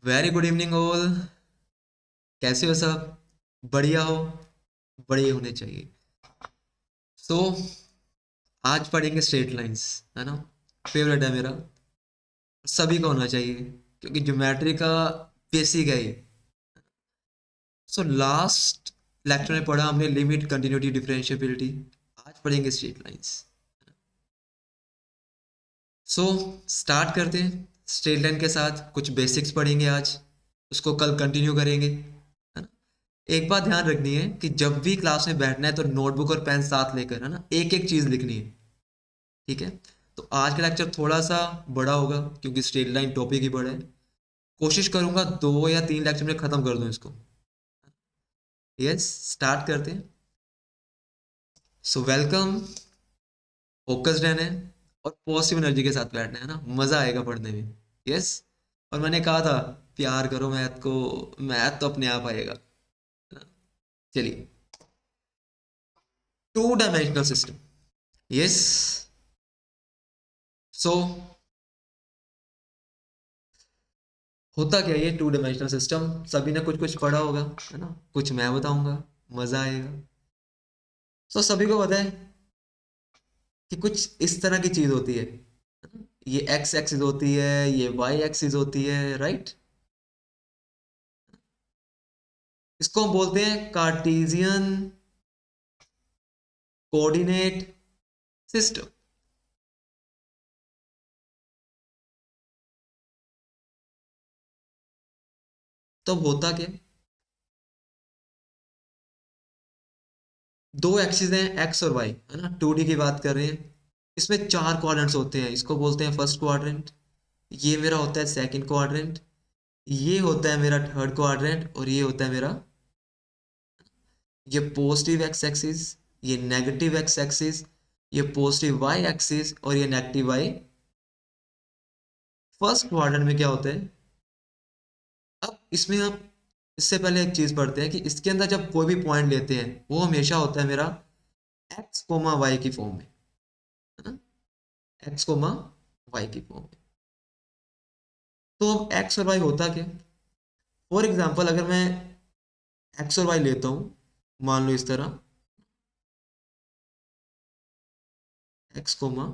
Very good evening all. कैसे हो सब? बढ़िया हो? बढ़िया होने चाहिए। सो आज पढ़ेंगे स्ट्रेट लाइंस, है ना? फेवरेट है मेरा। सभी को होना चाहिए क्योंकि ज्योमेट्री का बेसिक है ये। सो लास्ट लेक्चर में पढ़ा हमने लिमिट, कंटिन्यूटी, डिफरेंशिएबिलिटी। आज पढ़ेंगे स्ट्रेट लाइंस। सो स्टार्ट करते हैं। स्ट्रेट लाइन के साथ कुछ बेसिक्स पढ़ेंगे आज, उसको कल कंटिन्यू करेंगे, है ना? एक बात ध्यान रखनी है कि जब भी क्लास में बैठना है तो नोटबुक और पेन साथ लेकर, है ना, एक एक चीज़ लिखनी है। ठीक है? तो आज का लेक्चर थोड़ा सा बड़ा होगा क्योंकि स्ट्रेट लाइन टॉपिक ही बड़ा है। कोशिश करूंगा 2 या 3 लेक्चर में ख़त्म कर दूं इसको। यस, स्टार्ट करते हैं। So welcome. फोकस्ड रहना है और पॉजिटिव एनर्जी के साथ बैठना है ना, मज़ा आएगा पढ़ने में। यस। और मैंने कहा था, प्यार करो मैथ को, मैथ तो अपने आप आएगा, है ना? चलिए। Two dimensional system. यस। सो होता क्या है ये टू डायमेंशनल सिस्टम? सभी ने कुछ कुछ पढ़ा होगा, है ना? कुछ मैं बताऊंगा, मजा आएगा। सभी को पता है कि कुछ इस तरह की चीज होती है ना? ये एक्स एक्सिस होती है, ये वाई एक्सिस होती है, राइट? इसको हम बोलते हैं कार्टेशियन कोऑर्डिनेट सिस्टम। तो अब होता क्या है? दो एक्सिस हैं, एक्स और वाई, है ना? 2D की बात कर रहे हैं। इसमें 4 क्वाड्रेंट्स होते हैं, इसको बोलते हैं फर्स्ट क्वाड्रेंट। ये मेरा होता है सेकंड क्वाड्रेंट। ये होता है मेरा थर्ड क्वाड्रेंट और ये होता है मेरा, ये पॉजिटिव एक्स एक्सिस, ये नेगेटिव एक्स एक्सिस, ये पॉजिटिव वाई एक्सिस और ये नेगेटिव वाई। फर्स्ट क्वाड्रेंट में क्या होता है? अब इसमें आप, इससे पहले एक चीज पढ़ते हैं कि इसके अंदर जब कोई भी पॉइंट लेते हैं वो हमेशा होता है मेरा एक्स कोमा वाई की फॉर्म में, है ना? एक्स कोमा वाई की फॉर्म में। तो अब एक्स और वाई होता क्या? फॉर एग्जाम्पल अगर मैं एक्स और वाई लेता हूँ, मान लो इस तरह, एक्स कोमा,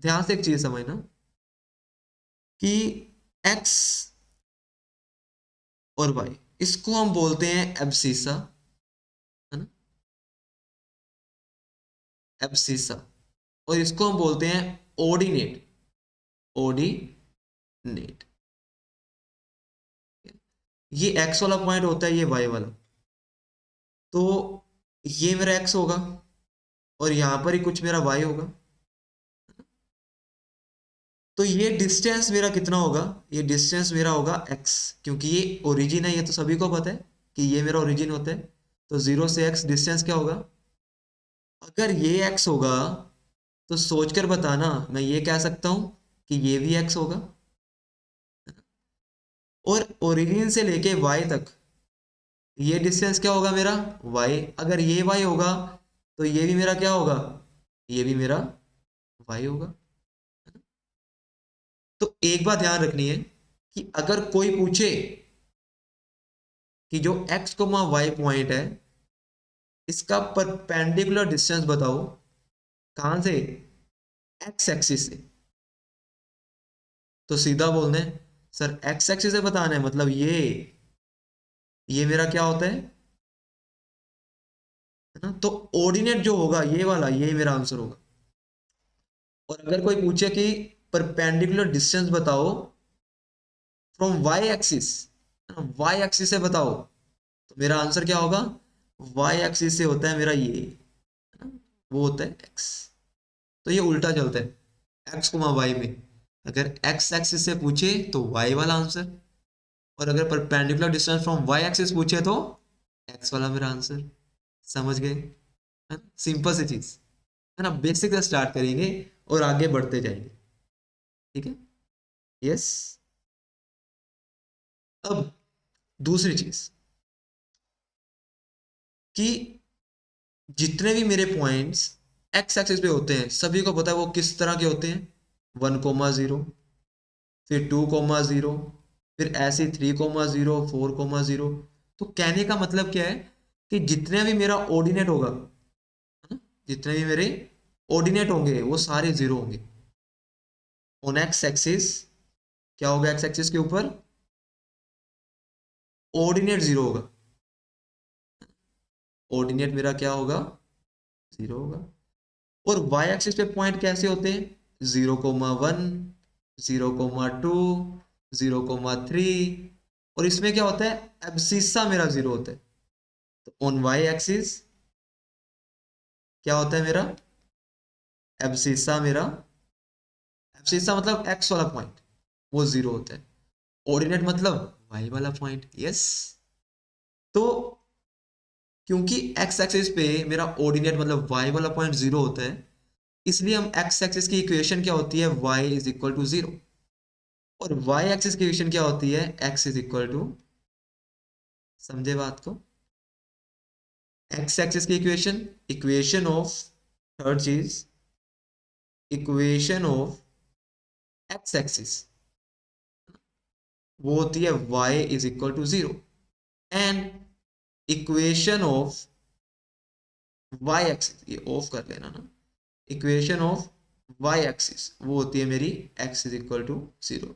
ध्यान से एक चीज समझना कि एक्स और वाई, इसको हम बोलते हैं एब्सिसा, है ना? एब्सिसा। और इसको हम बोलते हैं ऑर्डिनेट, ऑर्डिनेट। ये एक्स वाला पॉइंट होता है, ये वाई वाला। तो ये मेरा एक्स होगा और यहां पर ही कुछ मेरा वाई होगा। तो ये डिस्टेंस मेरा कितना होगा? ये डिस्टेंस मेरा होगा एक्स, क्योंकि ये ओरिजिन है, ये तो सभी को पता है कि ये मेरा ओरिजिन होता है। तो 0 से x डिस्टेंस क्या होगा? अगर ये x होगा तो सोचकर बताना, मैं ये कह सकता हूं कि ये भी x होगा। और ओरिजिन से लेके y तक ये डिस्टेंस क्या होगा मेरा? y। अगर ये y होगा तो ये भी मेरा क्या होगा? ये भी मेरा y होगा। तो एक बात ध्यान रखनी है कि अगर कोई पूछे कि जो x कोमा y पॉइंट है इसका परपेंडिकुलर डिस्टेंस बताओ, कहां से? x एक्सिस से। तो सीधा बोलना है, सर x एक्सिस से बताना है, मतलब ये मेरा क्या होता है ना? तो ऑर्डिनेट जो होगा ये वाला, ये मेरा आंसर होगा। और अगर कोई पूछे कि परपेंडिकुलर डिस्टेंस बताओ from Y axis, Y axis से बताओ, तो मेरा आंसर क्या होगा? वाई एक्सिस से होता है मेरा ये, है ना? वो होता है एक्स। तो ये उल्टा चलता है एक्स कोमा वाई में। अगर एक्स एक्सिस से पूछे तो वाई वाला आंसर, और अगर perpendicular distance from Y axis पूछे तो एक्स वाला मेरा आंसर। समझ गए? है ना? सिंपल सी चीज, है ना? बेसिक से स्टार्ट करेंगे और आगे बढ़ते जाएंगे। ठीक है? यस। अब दूसरी चीज कि जितने भी मेरे पॉइंट्स एक्स एक्सिस पे होते हैं सभी को पता है वो किस तरह के होते हैं? 1,0, फिर 2,0, फिर ऐसे 3,0, 4,0। तो कहने का मतलब क्या है कि जितने भी मेरा ऑर्डिनेट होगा, है ना, जितने भी मेरे ऑर्डिनेट होंगे वो सारे जीरो होंगे। ऑन एक्स एक्सिस क्या होगा, एक्स एक्सिस के ऊपर ऑर्डिनेट जीरो होगा, ऑर्डिनेट मेरा क्या होगा, जीरो होगा। और वाई एक्सिस पे पॉइंट कैसे होते हैं, 0,1, 0,2, 0,3। और इसमें क्या होता है, एब्सिस्सा मेरा जीरो होता है। तो ऑन वाई एक्सिस क्या होता है मेरा, एब्सिस्सा मेरा, एब्सिस्सा मतलब एक्स वाला पॉइंट, वो जीरो होता है। ऑर्डिनेट मतलब वाई वाला पॉइंट, यस। तो क्योंकि एक्स एक्सिस पे मेरा ऑर्डिनेट मतलब वाई वाला पॉइंट जीरो होता है, इसलिए हम एक्स एक्सिस की इक्वेशन क्या होती है, Y is equal to zero. और वाई एक्सिस की इक्वेशन क्या होती है, एक्स इज इक्वल टू, समझे बात को, एक्स एक्सिस की इक्वेशन, इक्वेशन ऑफ, थर्ड चीज, इक्वेशन ऑफ एक्स एक्सिस वो होती है Y is equal to zero. And equation of Y axis, ये ऑफ कर लेना ना, इक्वेशन ऑफ वाई एक्सिस वो होती है मेरी X is equal to zero.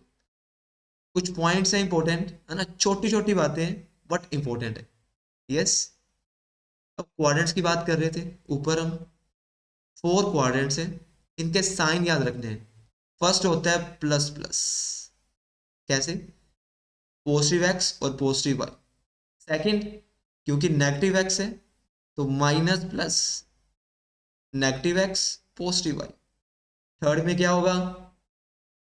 कुछ पॉइंट्स हैं इंपॉर्टेंट, है ना, छोटी छोटी बातें बट इंपॉर्टेंट है, यस। अब क्वाड्रेंट्स की बात कर रहे थे, ऊपर हम 4 क्वाड्रेंट्स हैं, इनके साइन याद रखने हैं। फर्स्ट होता है प्लस प्लस, कैसे, पॉजिटिव एक्स और पॉजिटिव वाई। सेकंड, क्योंकि नेगेटिव एक्स है तो minus plus, negative X positive Y. Third में क्या होगा,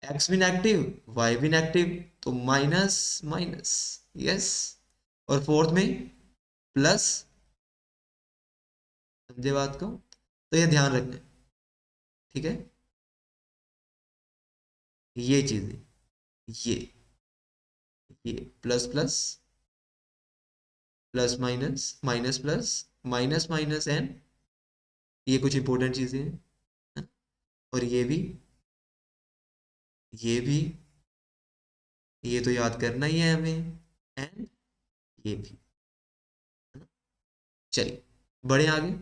एक्स भी नेगेटिव वाई भी नेगेटिव, तो माइनस माइनस, यस। और फोर्थ में प्लस, समझे बात को, तो ये ध्यान रखना है, ठीक है। ये चीजें, ये ये plus plus, plus minus, minus plus, minus minus and, ये कुछ इंपॉर्टेंट चीजें हैं, है? और ये भी ये तो याद करना ही है हमें, एंड ये भी, है ना? चलिए बढ़े आगे,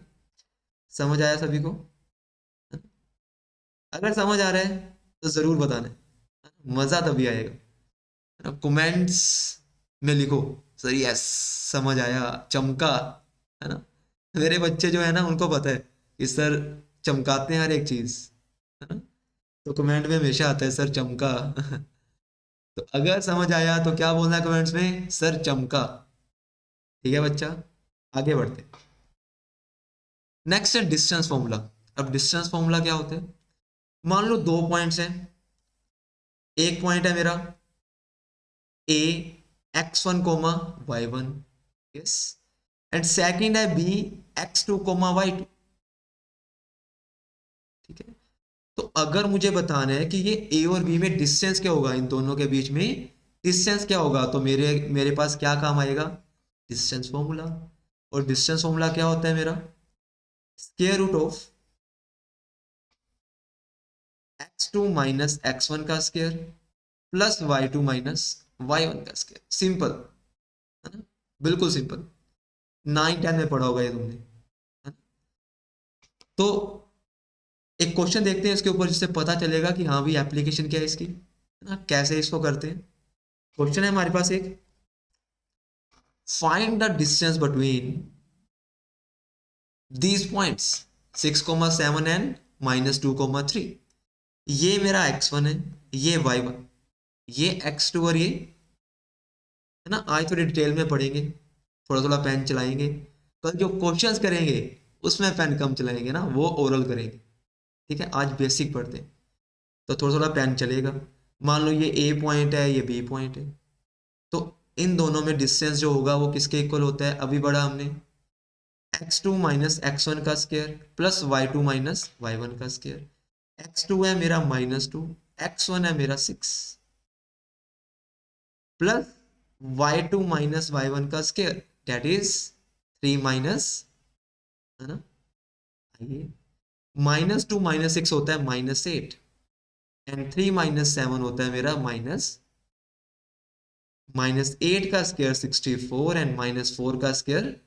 समझ आया सभी को, है ना? अगर समझ आ रहा है तो जरूर बताना, है ना? मजा तभी आएगा, है ना, कमेंट्स में लिखो, सर यस समझ आया, चमका, है ना। मेरे बच्चे जो है ना उनको पता है कि सर चमकाते हैं हर एक चीज, है ना। तो कमेंट में हमेशा आता है सर चमका। तो अगर समझ आया तो क्या बोलना है कमेंट्स में, सर चमका। ठीक है बच्चा, आगे बढ़ते। नेक्स्ट है डिस्टेंस फॉर्मूला। अब डिस्टेंस फॉर्मूला क्या होता है, मान लो 2 पॉइंट्स हैं, एक पॉइंट है मेरा A, x1 comma y1, yes, and second है बी, x2 कोमा y2, ठीक है। तो अगर मुझे बताना है कि ये ए और बी में डिस्टेंस क्या होगा, इन दोनों के बीच में डिस्टेंस क्या होगा, तो मेरे मेरे पास क्या काम आएगा, डिस्टेंस फॉर्मूला। और डिस्टेंस फॉर्मूला क्या होता है मेरा, square root of x2 minus x1 का square plus y2 minus y1 का स्क्वायर, सिंपल, है ना, बिल्कुल सिंपल, 9 10 में पढ़ा होगा ये तुमने, है ना? तो एक क्वेश्चन देखते हैं इसके ऊपर, जिससे पता चलेगा कि हाँ भी एप्लीकेशन क्या है इसकी, है ना, कैसे इसको करते हैं। क्वेश्चन है हमारे पास एक, find the distance between these points 6,7 and -2,3। ये मेरा x1 है, ये y1, ये x2 और ये, है ना, आज थोड़ी डिटेल में पढ़ेंगे, थोड़ा थोड़ा पेन चलाएंगे। कल जो क्वेश्चंस करेंगे उसमें पेन कम चलाएंगे ना, वो ओरल करेंगे, ठीक है। आज बेसिक पढ़ते हैं तो थोड़ा थोड़ा पेन चलेगा। मान लो ये ए पॉइंट है, ये बी पॉइंट है, तो इन दोनों में डिस्टेंस जो होगा वो किसके इक्वल होता है, अभी बढ़ा हमने, x2 माइनस x1 का square plus y2 minus y1 का स्क्वायर। x2 है मेरा -2, x1 है मेरा 6, प्लस y2 माइनस y1 का स्क्वायर, डेट इज 3 माइनस, है ना, आइए, -2 -6 होता है -8, एंड 3 माइनस 7 होता है मेरा माइनस 8 का स्क्वायर 64 एंड माइनस 4 का स्क्वायर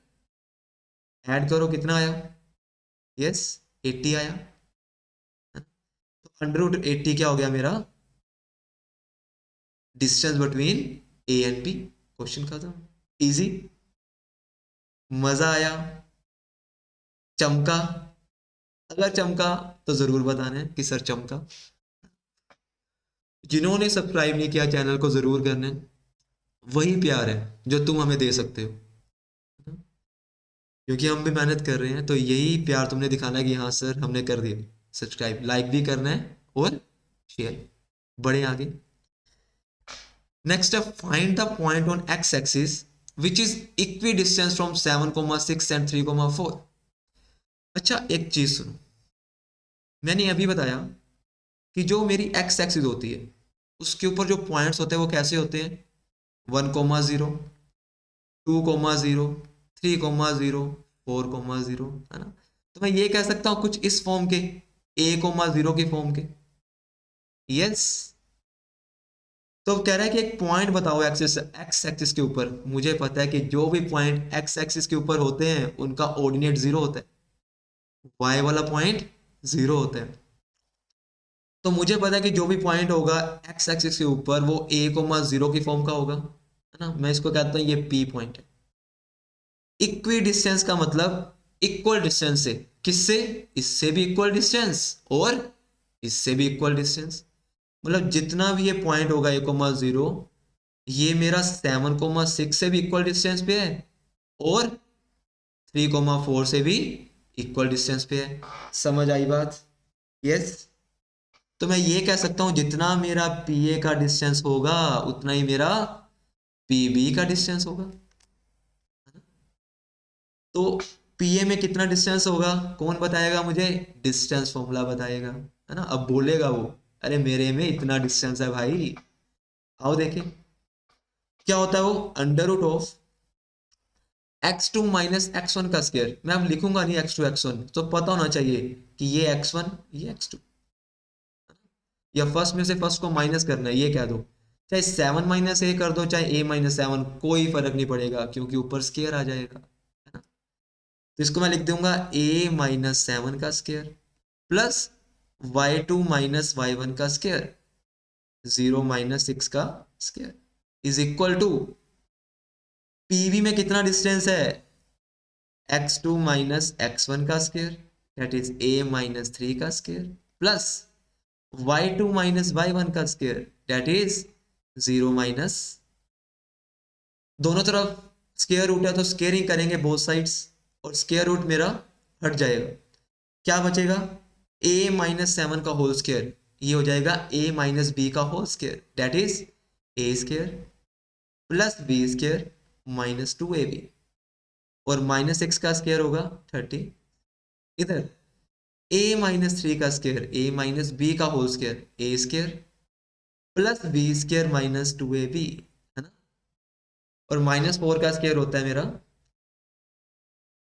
ऐड करो कितना आया, यस 80 आया। तो अंडर रूट 80 क्या हो गया मेरा, distance between A and B. Question खत्म, इजी, मजा आया, चमका, अगर चमका तो जरूर बताना है कि सर चमका। जिन्होंने सब्सक्राइब नहीं किया चैनल को जरूर करना है, वही प्यार है जो तुम हमें दे सकते हो, क्योंकि हम भी मेहनत कर रहे हैं, तो यही प्यार तुमने दिखाना है कि हाँ सर हमने कर दिया सब्सक्राइब, लाइक भी करना है और शेयर। बड़े आगे, नेक्स्ट है find the point on x axis which is equi distance from 7,6 and 3,4। अच्छा एक चीज सुनो, मैंने अभी बताया कि जो मेरी एक्स एक्सिस होती है उसके ऊपर जो पॉइंट्स होते हैं वो कैसे होते हैं, 1,0, 2,0, 3,0, 4,0, है ना। तो मैं ये कह सकता हूँ कुछ इस फॉर्म के, a,0 की फॉर्म के, यस। तो कह रहा है कि एक पॉइंट बताओ एक्सिस एक्स एक्सिस के ऊपर, मुझे पता है कि जो भी पॉइंट एक्स एक्सिस के ऊपर होते हैं उनका ऑर्डिनेट जीरो होता है, वाई वाला पॉइंट जीरो होता है। तो मुझे पता है कि जो भी पॉइंट होगा एक्स एक्सिस के ऊपर वो a,0 की फॉर्म का होगा, है ना। मैं इसको कहता हूँ ये पी पॉइंट है। इक्वी डिस्टेंस का मतलब इक्वल डिस्टेंस से, किससे, इससे भी इक्वल डिस्टेंस और इससे भी इक्वल डिस्टेंस, मतलब जितना भी ये पॉइंट होगा a,0 ये मेरा 7,6 से भी इक्वल डिस्टेंस पे है और 3,4 से भी इक्वल डिस्टेंस पे है। समझ आई बात, यस। तो मैं ये कह सकता हूं जितना मेरा पी ए का डिस्टेंस होगा उतना ही मेरा पी बी का डिस्टेंस होगा। तो पी ए में कितना डिस्टेंस होगा कौन बताएगा मुझे, डिस्टेंस फॉर्मूला बताएगा, है ना। अब बोलेगा वो अरे मेरे में इतना डिस्टेंस है भाई, आओ देखें क्या होता है वो, under root of x2 minus x1 का स्क्वायर। मैं अब लिखूंगा नहीं x2 x1, तो पता होना चाहिए कि ये x1 ये x2, या फर्स्ट में से फर्स्ट को माइनस करना है ये कह दो, चाहे 7 माइनस ए कर दो चाहे a माइनस 7, कोई फर्क नहीं पड़ेगा क्योंकि ऊपर स्क्वायर आ जाएगा, है ना। तो इसको मैं लिख दूंगा a माइनस 7 का square plus y2 minus y1 का स्क्वायर 0 माइनस 6 का square is equal to PV में कितना डिस्टेंस है, x2 माइनस x1 का square that is a minus 3 का square plus y2 minus y1 का स्क्वायर दैट इज 0 माइनस, दोनों तरफ स्क्वायर रूट है तो स्क्वेयरिंग करेंगे बोथ साइड्स और स्क्वायर रूट मेरा हट जाएगा, क्या बचेगा, a माइनस 7 का होल स्क्वायर, ये हो जाएगा a माइनस बी का whole square that is a square plus B square minus 2ab और माइनस एक्स का स्क्वायर होगा 30, इधर a माइनस 3 का स्क्वायर a माइनस बी का whole square a square plus B square minus 2ab, है ना। और माइनस 4 का स्क्वायर होता है मेरा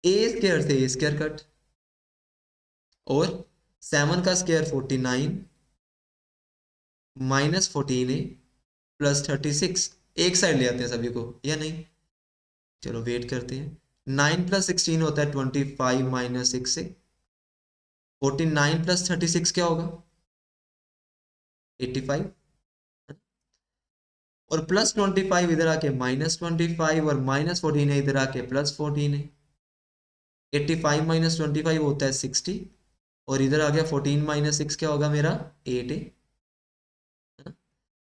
a स्क्वायर से a स्क्वायर कट और 7 का स्क्वायर 49 माइनस 14a प्लस 36, एक साइड ले आते हैं सभी को या नहीं, चलो वेट करते हैं। 9 प्लस 16 होता है 25 माइनस 6 से 49 प्लस 36 क्या होगा 85, और प्लस 25 इधर आके माइनस 25 और माइनस 14 है इधर आके प्लस 14 है, 85 माइनस 25 होता है 60 और इधर आ गया 14 माइनस 6 क्या होगा मेरा 8 है ना।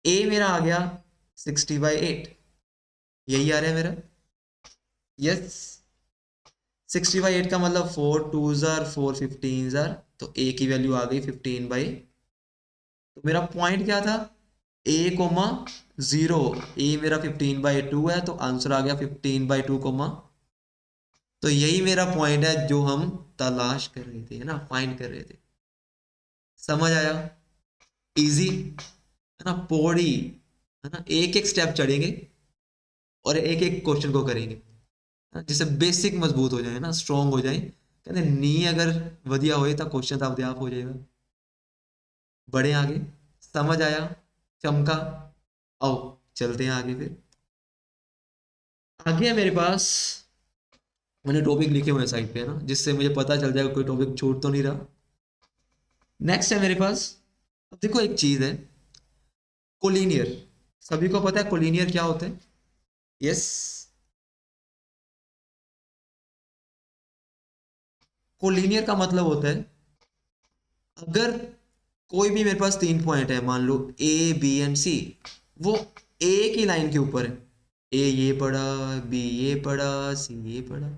ए मेरा आ गया 60/8, यही आ रहा है मेरा, यस। 60/8 का मतलब 4 2 जार 4 15 जार, तो ए की वैल्यू आ गई 15/, तो मेरा पॉइंट क्या था a,0, ए मेरा 15/2 है तो आंसर आ गया 15/2, तो यही मेरा पॉइंट है जो हम तलाश कर रहे थे, है ना, फाइंड कर रहे थे। समझ आया, इजी, है ना, पौड़ी, है ना, एक एक स्टेप चढ़ेंगे और एक एक क्वेश्चन को करेंगे, है ना, जिससे बेसिक मजबूत हो जाए ना, स्ट्रॉन्ग हो जाए, कहते नी अगर वधिया होए तो क्वेश्चन तो आपदे आप हो जाएगा। बड़े आगे, समझ आया, चमका। आओ चलते हैं आगे फिर। आगे है मेरे पास, मैंने टॉपिक लिखे हुए हैं साइड पे है ना, जिससे मुझे पता चल जाएगा कोई टॉपिक छूट तो नहीं रहा। नेक्स्ट है मेरे पास, अब देखो एक चीज है, कोलिनियर। सभी को पता है कोलिनियर क्या होता है? यस, कोलिनियर का मतलब होता है, अगर कोई भी मेरे पास तीन पॉइंट है, मान लो ए बी एंड सी, वो एक ही लाइन के ऊपर है, ए ये पड़ा, बी ये पड़ा, सी ये पड़ा,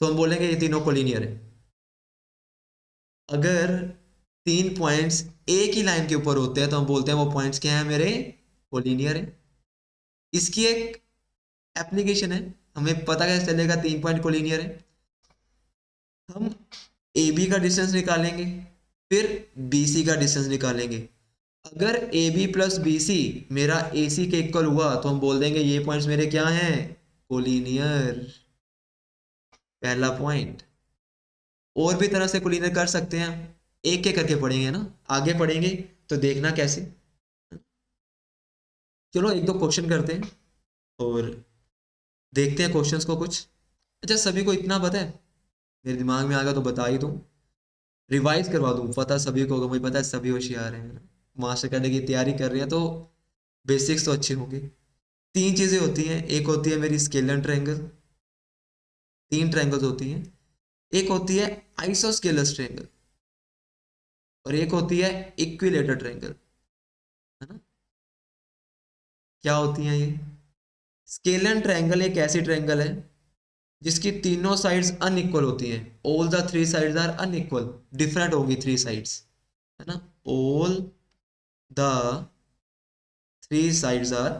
तो हम बोलेंगे ये तीनों कोलिनियर है। अगर तीन पॉइंट्स एक ही लाइन के ऊपर होते हैं तो हम बोलते हैं वो पॉइंट्स क्या है मेरे, कोलिनियर है। इसकी एक एप्लीकेशन है, हमें पता कैसे चलेगा तीन पॉइंट कोलिनियर है? हम ए बी का डिस्टेंस निकालेंगे, फिर बी सी का डिस्टेंस निकालेंगे। अगर A B plus B C मेरा ए सी के इक्वल हुआ तो हम बोल देंगे ये पॉइंट्स मेरे क्या हैं, कोलिनियर। पहला पॉइंट। और भी तरह से कोलिनियर कर सकते हैं, एक एक करके पढ़ेंगे ना, आगे पढ़ेंगे तो देखना कैसे। चलो एक दो क्वेश्चन करते हैं और देखते हैं क्वेश्चंस को कुछ। अच्छा सभी को इतना पता है, मेरे दिमाग में आ गया तो बता ही दूं, रिवाइज करवा दूं, पता सभी को होगा, मुझे पता है सभी होशियार हैं, मास्टर करने की तैयारी कर रहे हैं तो बेसिक्स तो अच्छे होंगे। तीन चीजें होती हैं, एक होती है मेरी स्केलर ट्रायंगल, तीन ट्रायंगल्स होती हैं, एक होती है आइसोस्केलस ट्रायंगल और एक होती है इक्विलेटर ट्रायंगल, है ना। क्या होती हैं ये? स्केलर ट्रायंगल एक ऐसी ट्रायंगल है जिसकी तीनों साइड्स अनइक्वल होती हैं, all the three sides are unequal, different होगी थ्री साइड्स, है ना। All the three sides are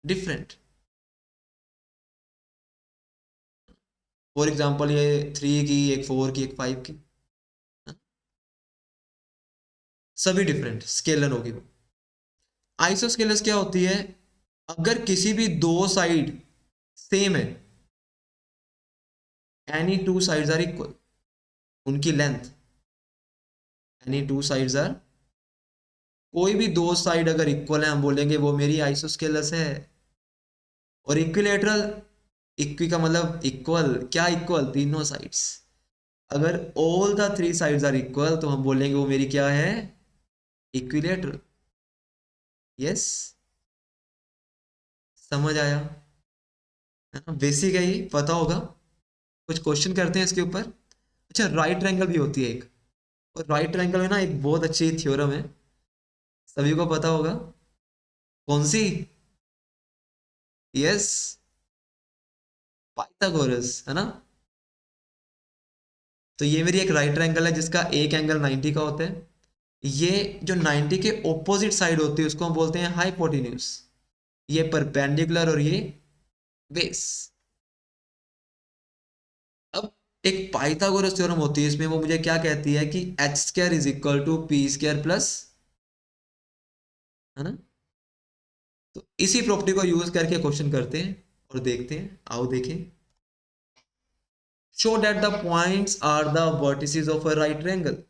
different. For example ये थ्री की, एक फोर की, एक फाइव की, है? सभी डिफरेंट स्केलर होगी वो। आइसोस्केलस क्या होती है? अगर किसी भी दो साइड सेम है, any two sides are equal, उनकी length, any two sides are, कोई भी दो साइड अगर इक्वल है हम बोलेंगे वो मेरी आइसोस्केलस है। और इक्विलेटरल, इक्वी का मतलब इक्वल, क्या इक्वल, तीनों साइड्स। अगर all the three sides are equal तो हम बोलेंगे वो मेरी क्या है, इक्विलेटरल। यस, समझ आया, है ना, बेसिक है ये, पता होगा। कुछ क्वेश्चन करते हैं इसके ऊपर। अच्छा राइट ट्रायंगल भी होती है एक, और राइट ट्रायंगल में ना एक बहुत अच्छी थ्योरम है, सभी को पता होगा। कौन सी? यस, पाइथागोरस, है ना। तो ये मेरी एक राइट ट्रायंगल है जिसका एक एंगल 90 का होता है। ये जो 90 के ऑपोजिट साइड होती है उसको हम बोलते हैं हाइपोटेन्यूज। ये परपेंडिकुलर और ये बेस। अब एक पाइथागोरस थ्योरम होती है, इसमें वो मुझे क्या कहती है कि H square is equal to P square plus, है ना। तो इसी प्रॉपर्टी को यूज करके क्वेश्चन करते हैं और देखते हैं, आओ देखें। Show that the points are the vertices of a right triangle,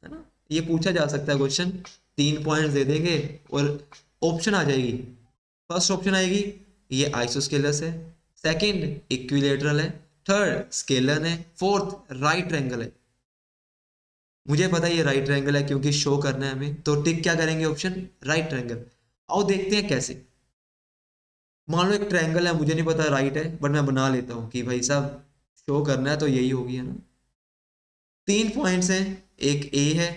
है ना। ये पूछा जा सकता है क्वेश्चन, तीन पॉइंट्स दे देंगे और ऑप्शन आ जाएगी। फर्स्ट ऑप्शन आएगी ये आइसोस्केलस है, सेकंड इक्विलेटरल है, थर्ड स्केलर है, फोर्थ राइट ट्रायंगल है। मुझे पता है ये राइट ट्रायंगल है क्योंकि शो करना है हमें, तो टिक क्या करेंगे, ऑप्शन राइट ट्रायंगल। आओ देखते हैं कैसे। मान लो एक ट्रायंगल है, मुझे नहीं पता राइट है बट मैं बना लेता हूँ कि भाई साहब शो करना है तो यही होगी, है ना। तीन पॉइंट्स हैं, एक ए है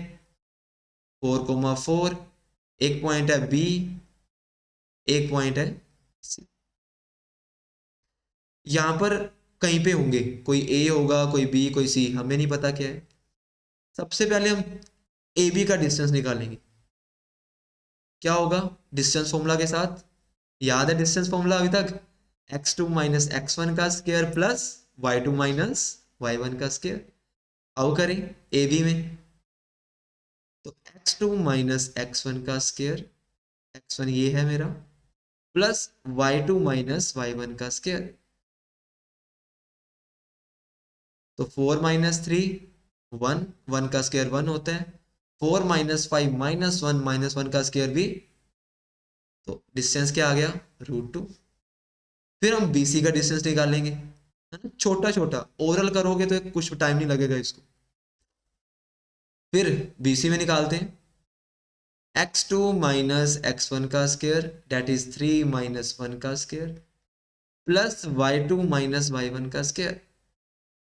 4,4, एक पॉइंट है बी, एक पॉइंट है सी। यहां पर कहीं पे होंगे, कोई ए होगा, कोई बी, कोई सी, हमें नहीं पता क्या है। सबसे पहले हम ए बी का डिस्टेंस निकालेंगे। क्या होगा डिस्टेंस फॉर्मूला के साथ, याद है डिस्टेंस फॉर्मूला अभी तक, x2 माइनस x1 का square plus y2 minus y1 का स्क्वायर। आओ करें ए बी में, तो x2 माइनस x1 का स्क्वायर, x1 ये है मेरा, प्लस y2 माइनस y1 का स्क्वायर। तो 4 माइनस 3 1, 1 का स्क्वायर 1 होता है, 4 माइनस 5 माइनस वन का स्क्वायर भी, तो डिस्टेंस क्या आ गया, √2। फिर हम BC का डिस्टेंस निकालेंगे, है ना, छोटा छोटा, ओरल करोगे तो कुछ टाइम नहीं लगेगा इसको। फिर BC में निकालते हैं, x2 माइनस x1 का स्क्वायर डेट इज 3 माइनस 1 का square plus y2 minus y1 का स्क्वायर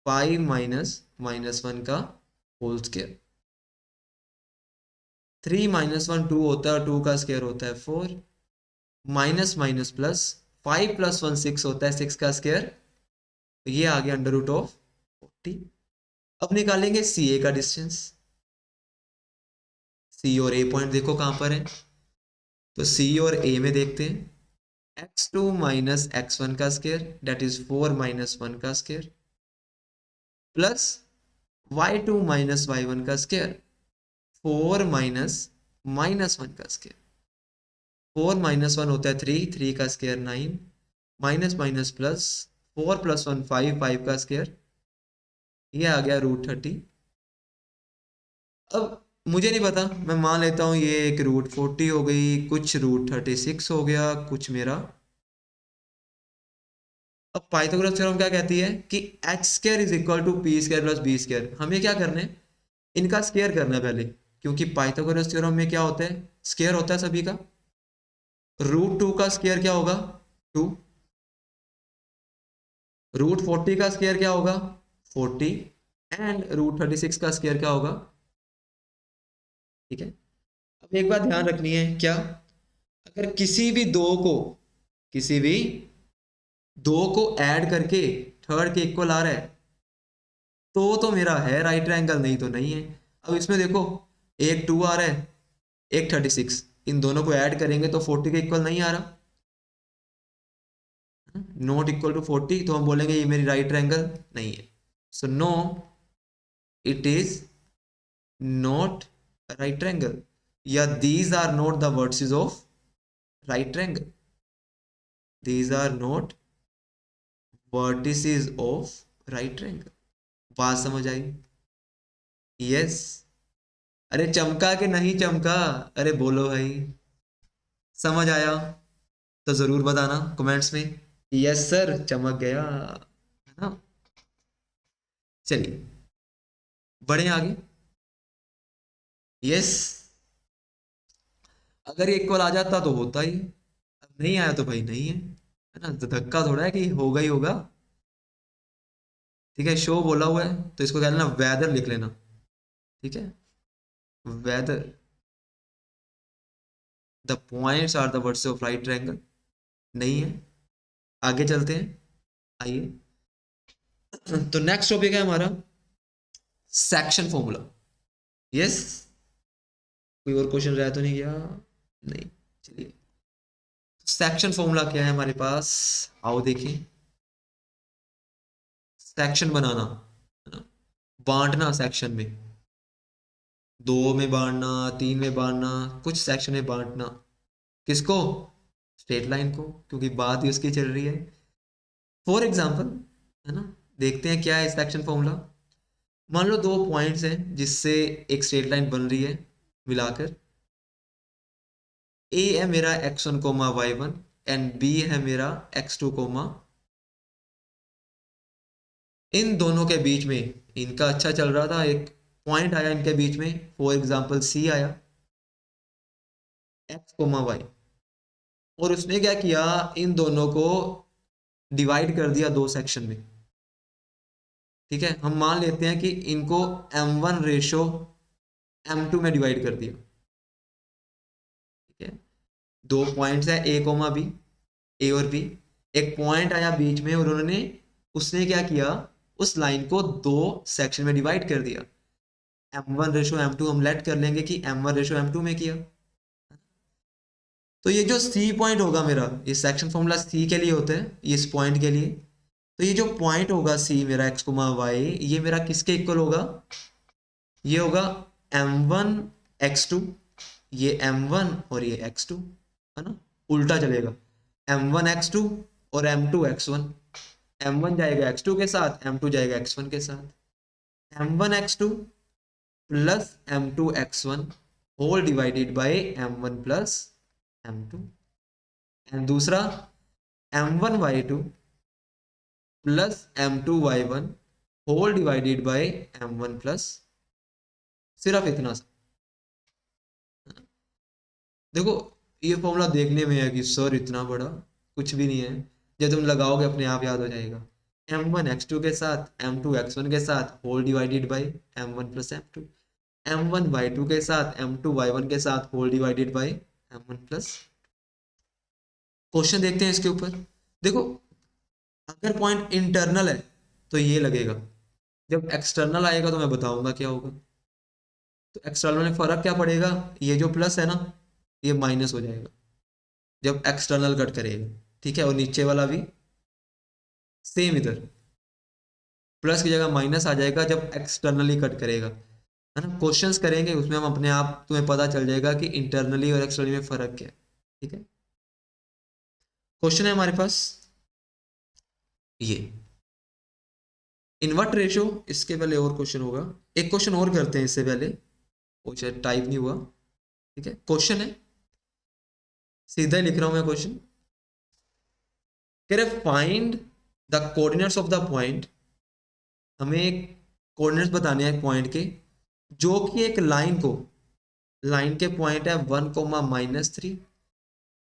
5 माइनस -1 का होल स्क्वायर। 3 माइनस 1 2 होता है, 2 का स्क्वायर होता है 4, माइनस माइनस प्लस, 5 प्लस 1 6 होता है, 6 का स्क्वायर, तो ये आ गया √40। अब निकालेंगे CA का डिस्टेंस। C और A पॉइंट देखो कहां पर है, तो C और A में देखते हैं, x2 माइनस x1 का स्क्वायर डेट इज 4 माइनस 1 का square plus y2 minus y1 का स्क्वायर 4 माइनस -1 का स्क्वायर। 4 माइनस 1 होता है 3, 3 का square 9, minus minus plus, 4 plus 1 5, 5 का स्क्वायर, ये आ गया √30। अब मुझे नहीं पता, मैं मान लेता हूँ ये एक √40 हो गई, कुछ √36 हो गया, कुछ मेरा। अब पाइथागोरस थ्योरम क्या कहती है कि h² is equal to p² plus b²। हमें क्या करना है, इनका स्क्वायर करना है पहले, क्योंकि पाइथागोरस थ्योरम में क्या होता है, स्क्वायर होता है सभी का। √2 का स्क्वायर क्या होगा, 2। √40 का स्क्वायर क्या होगा, 40। एंड √36 का स्क्वायर क्या होगा, ठीक है। अब एक बात ध्यान रखनी है, क्या, अगर किसी भी दो को ऐड करके थर्ड के इक्वल आ रहा है तो मेरा है राइट ट्रायंगल, नहीं तो नहीं है। अब इसमें देखो, एक 2 आ रहा है, एक 36, इन दोनों को ऐड करेंगे तो 40 के इक्वल नहीं आ रहा, नॉट इक्वल टू 40, तो हम बोलेंगे ये मेरी राइट ट्रायंगल नहीं है। So no, it is not right triangle, या these are not the vertices of right triangle, these are not vertices of right triangle. बात समझ आई, यस। अरे चमका के नहीं चमका, अरे बोलो भाई, समझ आया तो जरूर बताना कमेंट्स में, यस सर चमक गया, है ना। चलिए बढ़े आगे, यस। अगर ये इक्वल आ जाता तो होता ही, अब नहीं आया तो भाई नहीं है ना, तो धक्का थोड़ा है कि होगा ही होगा। ठीक है, शो बोला हुआ है तो इसको क्या लेना, वेदर लिख लेना, ठीक है, whether the points are the words of right triangle, नहीं है। आगे चलते हैं, आइए। तो नेक्स्ट टॉपिक है हमारा सेक्शन फॉर्मूला, यस। कोई और क्वेश्चन रहा तो नहीं गया, नहीं, चलिए। सेक्शन फॉर्मूला क्या है हमारे पास, आओ देखें। सेक्शन बनाना, है ना, बांटना सेक्शन में, 2 में बांटना, 3 में बांटना, कुछ सेक्शन में बांटना, किसको, स्ट्रेट लाइन को, क्योंकि बात ही उसकी चल रही है। फॉर एग्जाम्पल, है ना, देखते हैं क्या है सेक्शन फॉर्मूला। मान लो 2 पॉइंट्स हैं जिससे एक स्ट्रेट लाइन बन रही है मिलाकर, ए है मेरा x1 comma y1 and B है मेरा x2 कोमा, इन दोनों के बीच में इनका अच्छा चल रहा था, एक पॉइंट आया इनके बीच में, फॉर एग्जांपल सी आया, x कोमा y, और उसने क्या किया, इन दोनों को डिवाइड कर दिया 2 सेक्शन में। ठीक है, हम मान लेते हैं कि इनको m1 रेशो m2 में डिवाइड कर दिया। ठीक है, 2 पॉइंट्स है a कोमा b, ए और बी, एक पॉइंट आया बीच में और उन्होंने, उसने क्या किया, उस लाइन को 2 सेक्शन में डिवाइड कर दिया। m1 रेशो m2 हम लेट कर लेंगे कि m1 रेशो m2 में किया। तो ये जो सी पॉइंट होगा मेरा, ये सेक्शन फॉर्मूला सी के लिए होता है, इस पॉइंट के लिए। तो ये जो पॉइंट होगा सी मेरा एक्स कोमा वाई, ये मेरा किसके इक्वल होगा, ये होगा m1 x2, ये m1 और ये x2, है ना, उल्टा चलेगा, m1 x2 और m2 x1, m1 जाएगा x2 के साथ, m2 जाएगा x1 के साथ, m1 x2 plus m2x1 whole divided by m1 plus m2, and दूसरा m1y2 plus m2y1 whole divided by m1 plus, सिर्फ इतना सा। देखो ये फॉर्मूला देखने में है कि सर इतना बड़ा, कुछ भी नहीं है, जब तुम लगाओगे अपने आप याद हो जाएगा। m1x2 के साथ m2x1 के साथ whole divided by m1 plus m2, m1y2 के साथ m2y1 के साथ whole divided by m1 plus. Question देखते हैं इसके ऊपर। देखो अगर पॉइंट इंटरनल है तो ये लगेगा, जब एक्सटर्नल आएगा तो मैं बताऊंगा क्या होगा। तो एक्सटर्नल में फर्क क्या पड़ेगा, ये जो प्लस है ना ये माइनस हो जाएगा जब एक्सटर्नल कट करेगा, ठीक है, और नीचे वाला भी सेम, इधर प्लस की जगह माइनस आ जाएगा जब एक्सटर्नली कट करेगा, है ना। क्वेश्चंस करेंगे उसमें हम अपने आप तुम्हें पता चल जाएगा कि इंटरनली और एक्सटर्नली में फर्क क्या है, ठीक है। क्वेश्चन है हमारे पास ये इन्वर्ट रेशियो, इसके पहले और क्वेश्चन होगा, एक क्वेश्चन और करते हैं इससे पहले, वो शायद टाइप नहीं हुआ, ठीक है। क्वेश्चन है, सीधा ही लिख रहा हूं मैं क्वेश्चन, कह रहे find the coordinates of the point, हमें कोऑर्डिनेट्स बताने हैं पॉइंट के, जो कि एक लाइन को, लाइन के पॉइंट है 1, -3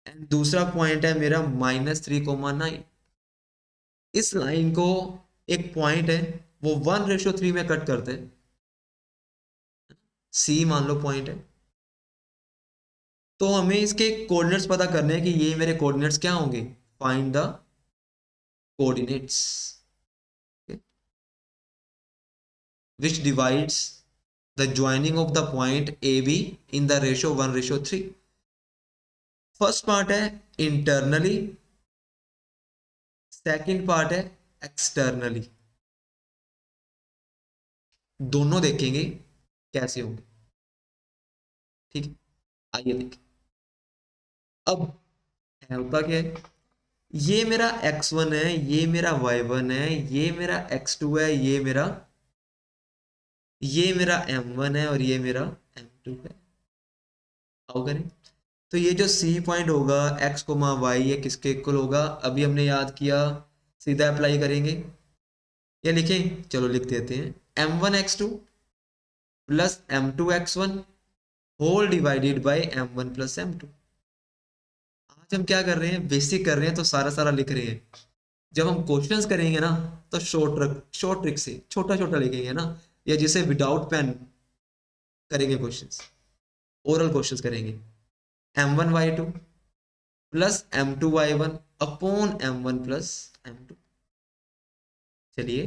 एंड दूसरा पॉइंट है मेरा -3, 9। इस लाइन को एक पॉइंट है वो 1:3 में कट करते हैं, सी मान लो पॉइंट है, तो हमें इसके कोऑर्डिनेट्स पता करने हैं कि ये मेरे कोऑर्डिनेट्स क्या होंगे, find the coordinates which divides the joining of the point AB in the ratio 1:3। First part है इंटरनली, सेकंड पार्ट है एक्सटर्नली, दोनों देखेंगे कैसे होंगे, ठीक है। आइए देखें अब होता क्या है, ये मेरा x1 है, ये मेरा y1 है, ये मेरा x2 है, ये मेरा m1 है और ये मेरा m2 है। आओ करें, तो ये जो सी पॉइंट होगा x, y ये किसके इक्वल होगा, अभी हमने याद किया, सीधा अप्लाई करेंगे, या लिखें, चलो लिख देते हैं, m1x2 plus m2x1 whole divided by m1 plus m2। आज हम क्या कर रहे हैं, बेसिक कर रहे हैं तो सारा सारा लिख रहे हैं, जब हम क्वेश्चंस करेंगे ना तो शॉर्ट ट्रिक से छोटा छोटा लिखेंगे ना, या जिसे विदाउट पेन करेंगे क्वेश्चंस, ओरल क्वेश्चंस करेंगे, m1y2 plus m2y1 upon m1 plus m2। चलिए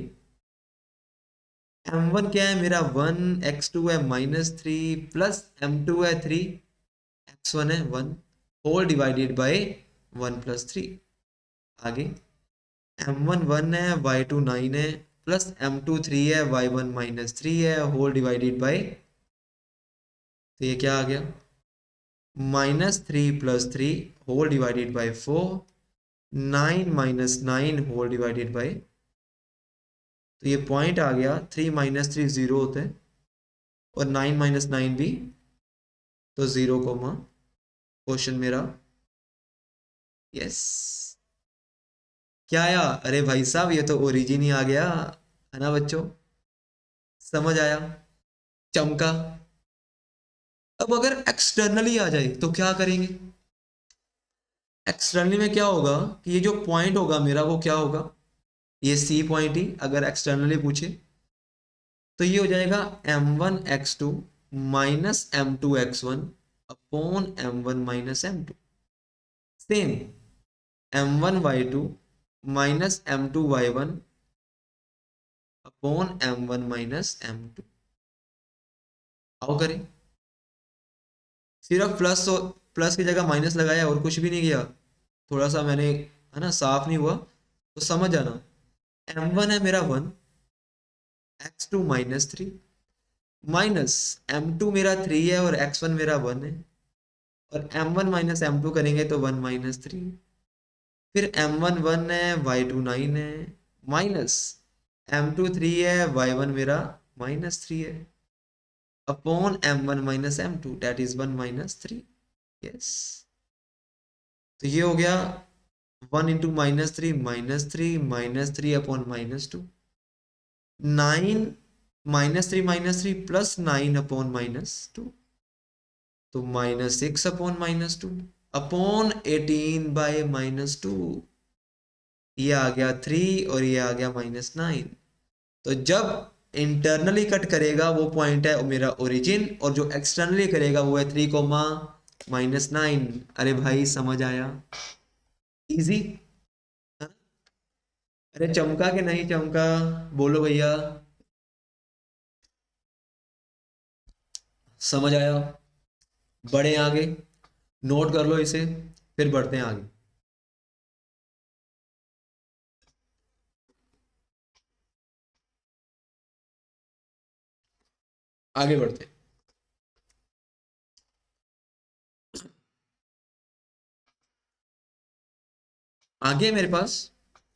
m1 क्या है मेरा 1, x2 है -3 प्लस m2 है 3, x1 है 1 होल डिवाइडेड बाय 1+3। आगे m1 1 है, y2 9 है, प्लस m2 3 है, y1 -3 है होल डिवाइडेड बाय, तो ये क्या आ गया, -3 + 3 whole divided by 4, 9 - 9 whole divided by, तो ये पॉइंट आ गया, 3 - 3 0 होते हैं और 9 - 9 भी, तो 0, क्वेश्चन मेरा यस क्या आया, अरे भाई साहब ये तो ओरिजिन ही आ गया, है ना बच्चों, समझ आया, चमका। अब अगर एक्सटर्नली आ जाए तो क्या करेंगे, एक्सटर्नली में क्या होगा कि ये जो पॉइंट होगा मेरा वो क्या होगा, ये सी पॉइंट ही अगर एक्सटर्नली पूछे तो ये हो जाएगा m1x2 minus m2x1 upon m1 minus m2, same m1y2 minus m2y1 upon m1 minus m2। आओ करें, सिर्फ प्लस की जगह माइनस लगाया और कुछ भी नहीं किया, थोड़ा सा मैंने, है ना, साफ नहीं हुआ तो समझ जाना, m1 है मेरा 1, x2 -3 माइनस m2 मेरा 3 है और x1 मेरा 1 है, और m1 माइनस m2 करेंगे तो 1 - 3, फिर m1 1 है, y2 9 है, माइनस m2 3 है, y1 मेरा -3 है, upon m1 minus m2 that is 1 minus 3। Yes, तो ये हो गया 1 into minus three upon -3 9 -3 plus 9 upon -2, तो -6 अपॉन -2 अपॉन 18/-2। ये आ गया 3 और ये आ गया -9। तो जब इंटरनली कट करेगा वो पॉइंट है मेरा ओरिजिन, और जो एक्सटर्नली करेगा वो है 3, -9। अरे भाई समझ आया? इजी। अरे चमका के नहीं चमका? बोलो भैया। समझ आया? बढ़े आगे, नोट कर लो इसे, फिर बढ़ते हैं आगे। आगे बढ़ते हैं। आगे मेरे पास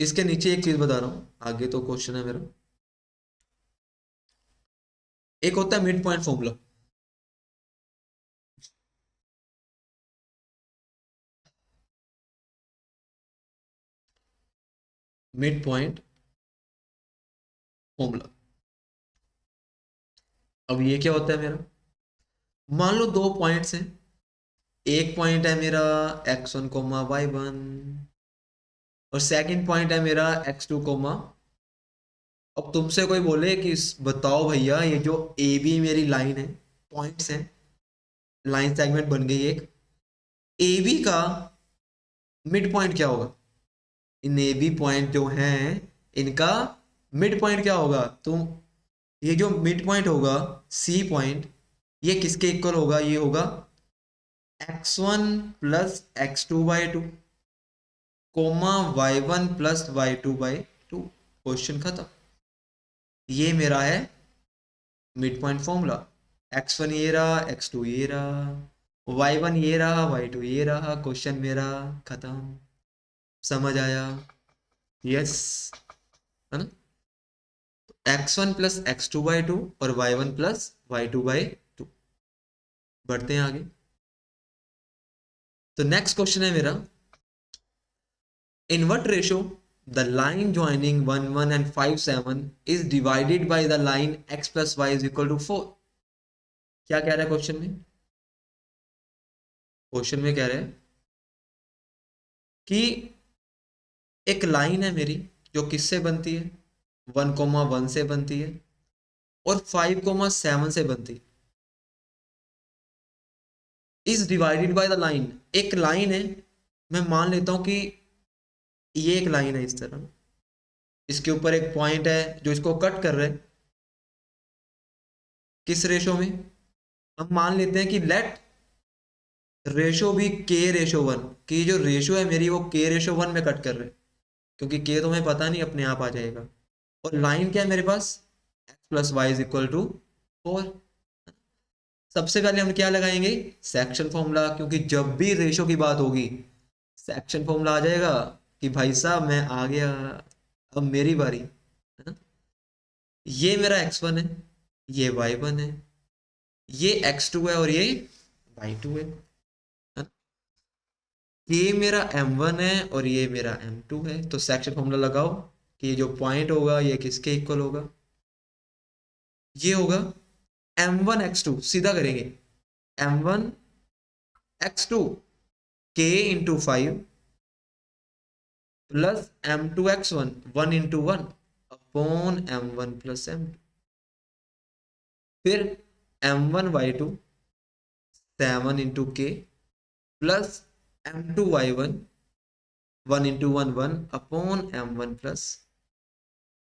इसके नीचे एक चीज बता रहा हूं, आगे तो क्वेश्चन है मेरा। एक होता है mid point formula. Mid point formula. अब ये क्या होता है मेरा? मान लो दो पॉइंट्स हैं। एक पॉइंट है मेरा x1, y1, और सेकंड पॉइंट है मेरा x2। अब तुमसे कोई बोले कि बताओ भैया ये जो ए बी मेरी लाइन है, पॉइंट्स हैं, लाइन सेगमेंट बन गई एक, ए बी का मिड पॉइंट क्या होगा? इन ए बी पॉइंट जो हैं इनका मिड पॉइंट क्या होगा? तुम, ये जो मिड पॉइंट होगा सी पॉइंट, ये किसके इक्वल होगा? ये होगा x1 plus x2/2 y1 plus y2/2। Question खत्म। ये मेरा है मिड पॉइंट फॉर्मूला। x1 ये रहा, x2 ये रहा, y1 ये रहा, y2 ये रहा, क्वेश्चन मेरा खत्म। समझ आया? यस, है ना? x1 प्लस x2/2 और y1 प्लस y2/2। बढ़ते हैं आगे। तो नेक्स्ट क्वेश्चन है मेरा, इन what ratio the line joining 1 1 and 5 7 is divided by the line x plus y is equal to 4? क्या कह रहा है क्वेश्चन में? क्वेश्चन में कह रहे हैं कि एक लाइन है मेरी जो किससे बनती है? 1, 1 से बनती है और 5, 7 से बनती है। Is divided by the line, एक लाइन है, मैं मान लेता हूं कि ये एक लाइन है इस तरह, इसके ऊपर एक पॉइंट है जो इसको कट कर रहा है। किस रेशो में? हम मान लेते हैं कि लेट रेशो भी k/1, कि जो रेशो है मेरी वो k/1 में कट कर रहे हैं, क्योंकि k तो हमें पता नहीं, अपने आप आ जाएगा। और लाइन क्या है मेरे पास? x plus Y is equal to 4। सबसे पहले हम क्या लगाएंगे? सेक्शन फॉर्मूला, क्योंकि जब भी रेशो की बात होगी सेक्शन फॉर्मूला आ जाएगा कि भाई साहब मैं आ गया, अब मेरी बारी, है ना? ये मेरा x1 है, ये y1 है, ये x2 है और ये y2 है। ये मेरा m1 है और ये मेरा m2 है। तो सेक्शन फॉर्मूला लगाओ कि ये जो पॉइंट होगा ये किसके इक्वल होगा? ये होगा m1 x2, सीधा करेंगे, m1 x2 k/5 plus m2 x1 1 × 1 upon m1 plus m2। फिर m1 y2 7 × k plus m2 y1 1 × 1 upon m1 plus.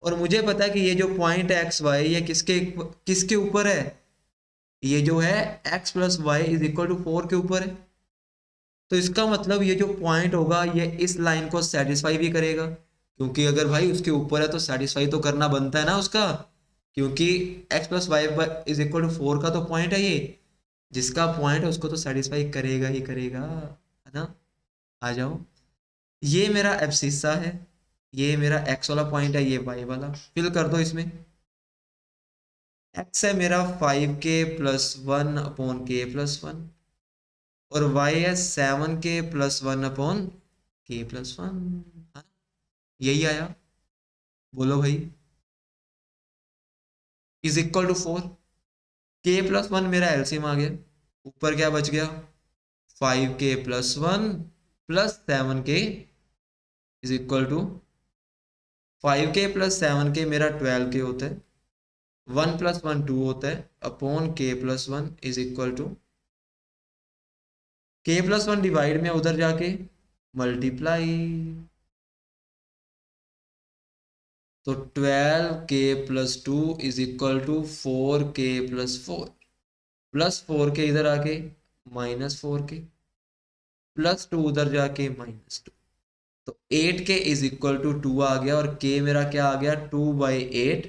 और मुझे पता है कि ये जो पॉइंट है एक्स वाई ये किसके किसके ऊपर है? ये जो है x plus Y is equal to 4 के ऊपर है। तो इसका मतलब ये जो पॉइंट होगा ये इस लाइन को सेटिस्फाई भी करेगा, क्योंकि अगर भाई उसके ऊपर है तो सेटिस्फाई तो करना बनता है ना उसका, क्योंकि x plus Y is equal to 4 का तो पॉइंट है ये, जिसका पॉइंट है उसको तो सेटिस्फाई करेगा ही करेगा, है ना? आ जाओ, ये मेरा एब्सिस्सा है, ये मेरा x वाला पॉइंट है, ये y वाला, फिल कर दो इसमें। एक्स है मेरा 5k+1/k+1 और y है 7k+1/k+1, है ना? यही आया, बोलो भाई, इज इक्वल टू 4। k+1 मेरा एलसीएम आ गया, ऊपर क्या बच गया, 5k+1 plus 7k is equal to 5k+7k मेरा 12k होता है, 1+1 2 होता है upon k+1 is equal to k+1 divide में उधर जाके मल्टीप्लाई, तो 12k+2 is equal to 4k+4 plus 4k इधर आके -4k प्लस 2 उधर जाके -2, तो 8k इज इक्वल टू 2 आ गया और k मेरा क्या आ गया 2/8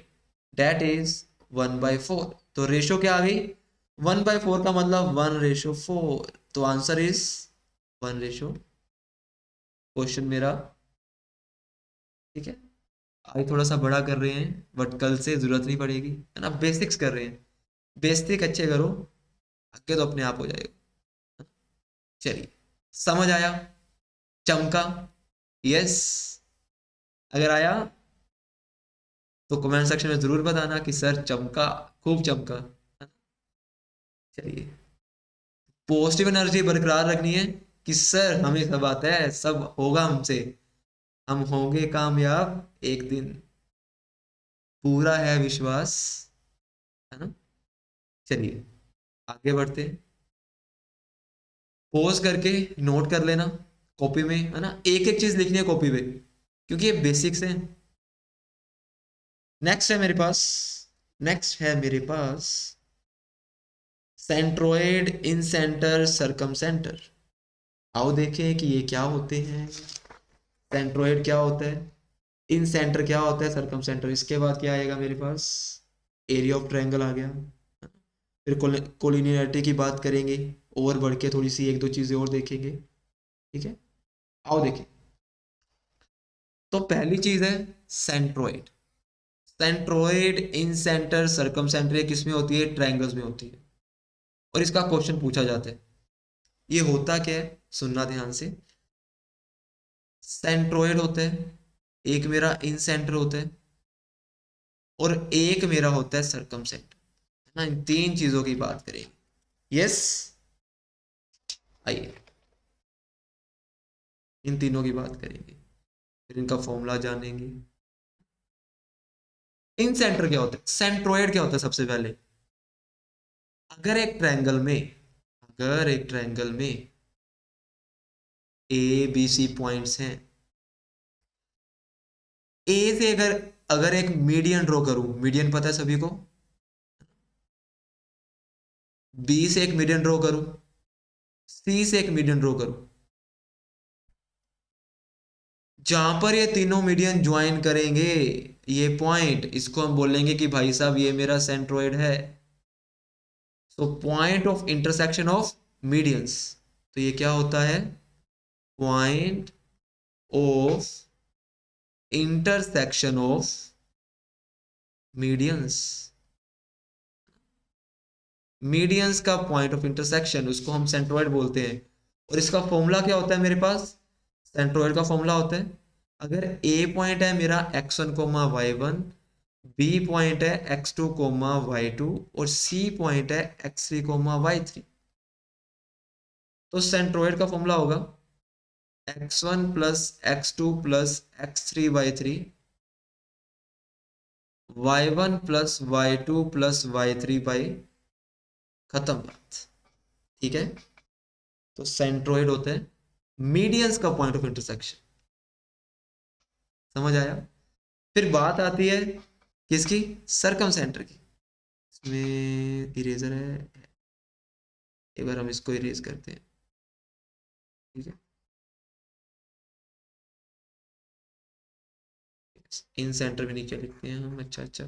डेट इज 1/4। तो रेशो क्या आ गई 1/4 का मतलब 1:4, तो आंसर इज 1:। क्वेश्चन मेरा ठीक है, आज थोड़ा सा बड़ा कर रहे हैं बट कल से जरूरत नहीं पड़ेगी, है ना, बेसिक्स कर रहे हैं, बेसिक अच्छे करो, आगे तो अपने आप हो जाएगा। चलिए, समझ आया, चमका, यस, अगर आया तो कमेंट सेक्शन में जरूर बताना कि सर चमका, खूब चमका, है ना? चलिए, पॉजिटिव एनर्जी बरकरार रखनी है कि सर हमें सब आता है, सब होगा हमसे, हम होंगे कामयाब एक दिन, पूरा है विश्वास, है ना। चलिए, आगे बढ़ते हैं, पॉज करके नोट कर लेना कॉपी में, है ना, एक एक चीज लिखनी है कॉपी पे क्योंकि ये बेसिक्स है। नेक्स्ट है मेरे पास, नेक्स्ट है मेरे पास सेंट्रोइड, इन सेंटर, सरकम सेंटर। आओ देखें कि ये क्या होते हैं। सेंट्रोइड क्या होता है, इन सेंटर क्या होता है, सरकम सेंटर, इसके बाद क्या आएगा मेरे पास, एरिया ऑफ ट्रायंगल आ गया, फिर कोलिनियरिटी की बात करेंगे, और बढ़ के थोड़ी सी एक दो चीजें और देखेंगे, ठीक है। आओ देखें, तो पहली चीज है सेंट्रोइड। सेंट्रोइड, इन सेंटर, सरकम सेंटर, ये किस में होती है, ट्रायंगल्स में होती है, और इसका क्वेश्चन पूछा जाता है। ये होता क्या है, सुनना ध्यान से। सेंट्रोइड होता है, एक मेरा इन सेंटर होता है, और एक मेरा होता है सरकम सेंटर, है ना, इन तीन चीजों की बात करेंगे, यस। आइए, इन तीनों की बात करेंगे, फिर इनका फॉर्मूला जानेंगे। इन सेंटर क्या होता है, सेंट्रोइड क्या होता है, सबसे पहले अगर एक ट्रायंगल में, अगर एक ट्रायंगल में ए बी सी पॉइंट्स हैं, ए से अगर अगर एक मीडियन ड्रॉ करूं, मीडियन पता है सभी को, बी से एक मीडियन ड्रॉ करूं, सी से एक मीडियन ड्रॉ करूं, जहां पर ये तीनों मीडियन ज्वाइन करेंगे, ये पॉइंट, इसको हम बोलेंगे कि भाई साहब ये मेरा सेंट्रोइड है। So point of intersection of medians, तो ये क्या होता है, point of intersection of medians, medians का पॉइंट ऑफ इंटरसेक्शन, उसको हम सेंट्रोइड बोलते हैं। और इसका फॉर्मूला क्या होता है मेरे पास, सेंट्रोइड का फॉर्मूला होता है, अगर ए पॉइंट है मेरा x1, y1, बी पॉइंट है x2, y2, और सी पॉइंट है x3, y3, तो सेंट्रोइड का फॉर्मूला होगा x1 plus x2 plus x3, y3, y1 plus y2 plus y3, खत्म बात, ठीक है। तो सेंट्रोइड होते हैं मीडियंस का पॉइंट ऑफ इंटरसेक्शन, समझ आया। फिर बात आती है किसकी, सरकम सेंटर की। इसमें इरेजर है, एक बार हम इसको इरेज करते हैं, ठीक है। इन सेंटर भी नीचे लिखते हैं हम, अच्छा अच्छा,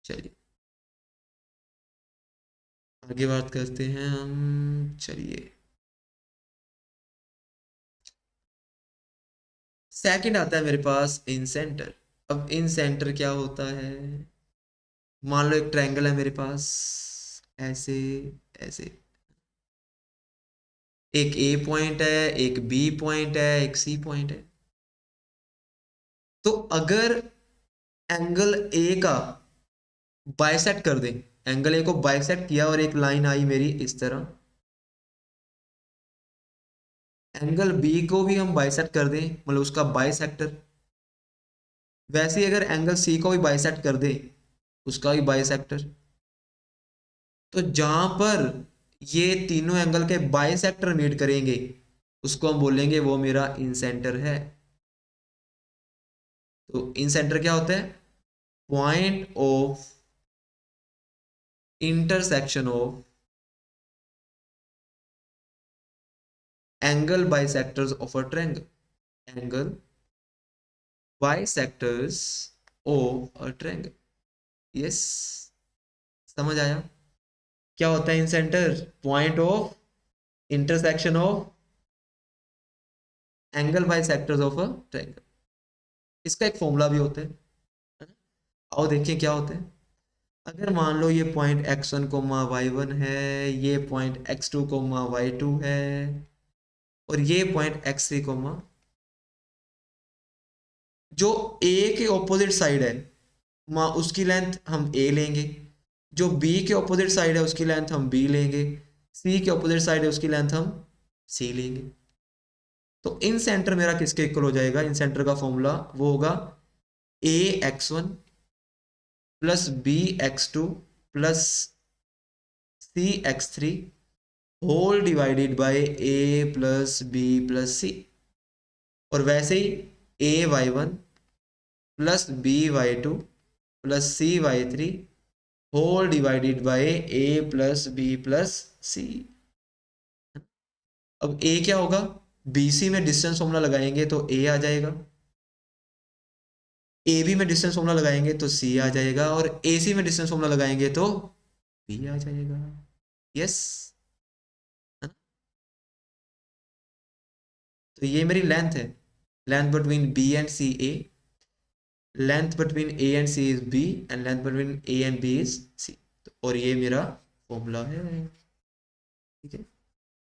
चलिए आगे बात करते हैं हम, चलिए सेकंड आता है मेरे पास इन सेंटर। अब इन सेंटर क्या होता है, मान लो एक ट्रायंगल है मेरे पास, ऐसे, ऐसे, एक ए पॉइंट है, एक बी पॉइंट है, एक सी पॉइंट है। तो अगर एंगल ए का बाइसेक्ट कर दें, एंगल ए को बाइसेक्ट किया और एक लाइन आई मेरी इस तरह, एंगल बी को भी हम बाइसेक्ट कर दें, मतलब उसका बाइसेक्टर, वैसे ही अगर एंगल सी को भी बाइसेक्ट कर दे, उसका भी बाइसेक्टर, तो जहां पर ये तीनों एंगल के बाइसेक्टर मीट करेंगे उसको हम बोलेंगे वो मेरा इंसेंटर है। तो इंसेंटर क्या होता है, point of intersection of angle bisectors of a triangle, angle bisectors of a triangle. Yes, समझ आया क्या होता है incenter, point of intersection of angle bisectors of a triangle. इसका एक फॉर्मूला भी होता है ना? आओ देखिए क्या होता है। अगर मान लो ये पॉइंट x1 कोमा y1 है, ये पॉइंट x2 कोमा y2 है, और ये पॉइंट x3 कोमा, जो a के ऑपोजिट साइड है माँ उसकी लेंथ हम a लेंगे, जो b के ऑपोजिट साइड है उसकी लेंथ हम b लेंगे, c के ऑपोजिट साइड है उसकी लेंथ हम c लेंगे। तो इन सेंटर मेरा किसके इक्वल हो जाएगा, इन सेंटर का फॉर्मूला वो होगा a x1 plus b x2 plus c x3 whole divided by a plus B plus C, और वैसे ही A Y one plus B Y two plus C Y three whole divided by A plus B plus C. अब A क्या होगा, BC में distance formula लगाएंगे तो ए आ जाएगा, ए बी में डिस्टेंस फॉर्मूला लगाएंगे तो सी आ जाएगा, और ए सी में डिस्टेंस फॉर्मूला लगाएंगे तो बी आ जाएगा। यस, है ना? तो ये मेरी लेंथ है, length between B and C A, length between A and C is B, and length between A and B is C. और ये मेरा फॉर्मूला है, ठीक है,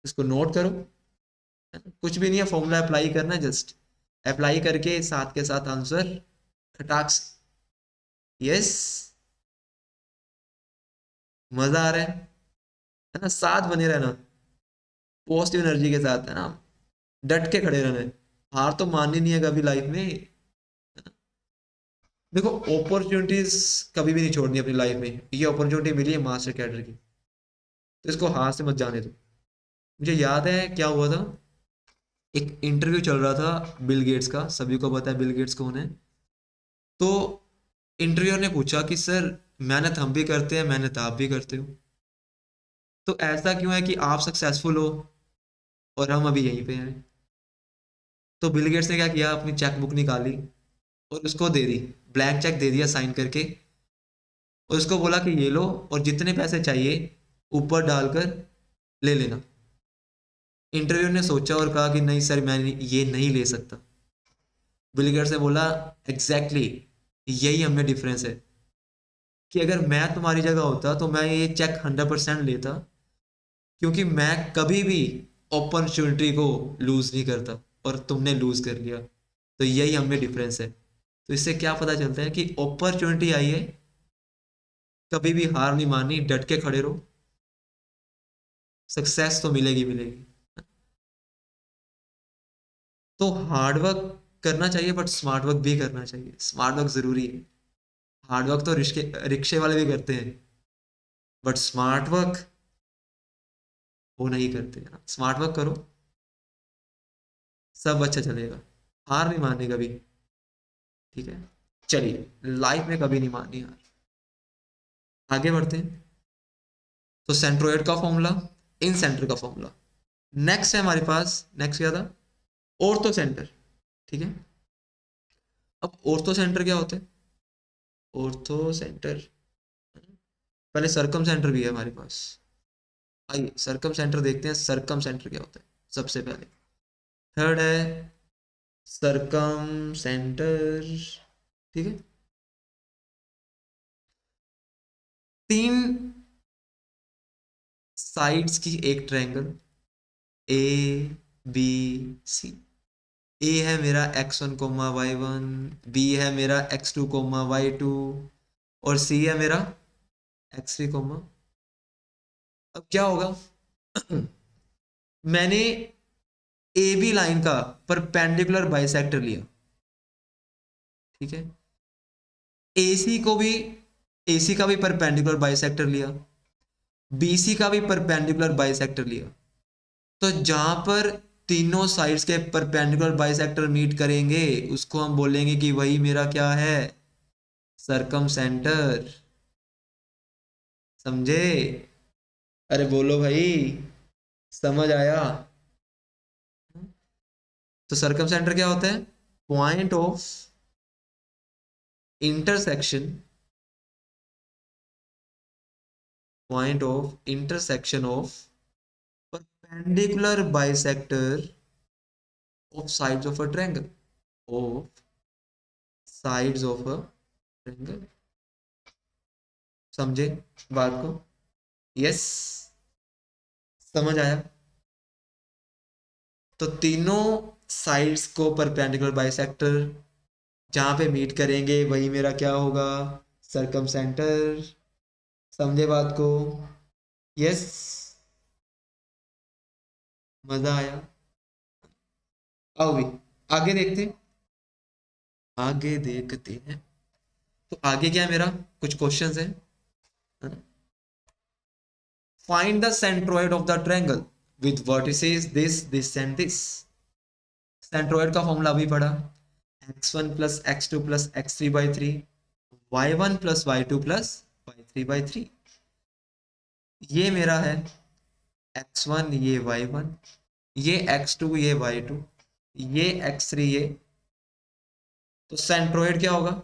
इसको नोट करो, है ना? कुछ भी नहीं है, फॉर्मूला अप्लाई करना है, जस्ट अप्लाई करके साथ के साथ आंसर खटाक से। यस, मजा आ रहा है ना, साथ बने रहना, पॉजिटिव एनर्जी के साथ, है ना, डट के खड़े रहना है, हार तो माननी नहीं है कभी लाइफ में। देखो अपॉर्चुनिटीज कभी भी नहीं छोड़नी अपनी लाइफ में, ये अपॉर्चुनिटी मिली है मास्टर कैडर की, तो इसको हाथ से मत जाने दो। मुझे याद है क्या हुआ था, एक इंटरव्यू चल रहा था बिल गेट्स का, सभी को पता है बिल गेट्स कौन है। तो इंटरव्यूअर ने पूछा कि सर मेहनत हम भी करते हैं, मेहनत आप भी करते हो, तो ऐसा क्यों है कि आप सक्सेसफुल हो और हम अभी यहीं पे हैं। तो बिल गेट्स ने क्या किया, अपनी चेक बुक निकाली और उसको दे दी, ब्लैंक चेक दे दिया साइन करके, और उसको बोला कि ये लो और जितने पैसे चाहिए ऊपर डालकर ले लेना। इंटरव्यू ने सोचा और कहा कि नहीं सर मैं ये नहीं ले सकता। बिल गेट्स ने बोला एग्जैक्टली यही हमें डिफरेंस है, कि अगर मैं तुम्हारी जगह होता तो मैं ये चेक 100% लेता, क्योंकि मैं कभी भी अपॉर्चुनिटी को लूज नहीं करता और तुमने लूज कर लिया। तो यही हमें डिफरेंस है। तो इससे क्या पता चलता है कि अपॉर्चुनिटी आई है, कभी भी हार नहीं माननी, डट के खड़े रहो, सक्सेस तो मिलेगी मिलेगी। तो हार्ड वर्क करना चाहिए बट स्मार्ट वर्क भी करना चाहिए, स्मार्ट वर्क जरूरी है। हार्ड वर्क तो रिक्शे रिक्शे वाले भी करते हैं, बट स्मार्ट वर्क वो नहीं करते, है ना, स्मार्ट वर्क करो, सब अच्छा चलेगा, हार नहीं माननी कभी, ठीक है। चलिए, लाइफ में कभी नहीं माननी हार। आगे बढ़ते हैं। तो सेंट्रोइड का फॉर्मूला, इन सेंटर का फॉर्मूला, नेक्स्ट है हमारे पास, नेक्स्ट क्या था, ऑर्थो सेंटर, ठीक है। अब ऑर्थो सेंटर क्या होता है, ऑर्थो सेंटर, पहले सरकम सेंटर भी है हमारे पास, आइए सरकम सेंटर देखते हैं, सरकम सेंटर क्या होता है सबसे पहले। थर्ड है सरकम सेंटर, ठीक है, तीन साइड्स की एक ट्रायंगल ए बी सी। ए है मेरा x1 कोमा y1, बी है मेरा x2 कोमा y2 और सी है मेरा x3 कोमा। अब क्या होगा मैंने ए बी लाइन का परपेंडिकुलर बाइसेक्टर लिया, ठीक है, एसी को भी, एसी का भी परपेंडिकुलर बाइसेक्टर लिया, बीसी का भी परपेंडिकुलर बाइसेक्टर लिया। तो जहां पर तीनों साइड्स के परपेंडिकुलर बाइसेक्टर मीट करेंगे उसको हम बोलेंगे कि वही मेरा क्या है, सरकम सेंटर। समझे? अरे बोलो भाई, समझ आया? तो सरकम सेंटर क्या होता है? Point of intersection, point of intersection of perpendicular bisector of sides of a triangle, of sides of a triangle. समझे बात को? यस, समझ आया? तो तीनों साइड्स को परपेंडिकुलर बाइसेक्टर जहां पे मीट करेंगे वही मेरा क्या होगा, सरकम सेंटर। समझे बात को? यस, मजा आया? आओ भी आगे देखते हैं, आगे देखते हैं। तो आगे क्या है मेरा, कुछ क्वेश्चंस है ना? Find the centroid of the triangle with vertices this this and this. Centroid का फॉर्मूला अभी पढ़ा, x1 plus x2 plus x3/3, y1 plus y2 plus y3/3। ये मेरा है x1, ये y1, ये x2, ये y2, ये x3, ये। तो सेंट्रोइड क्या होगा,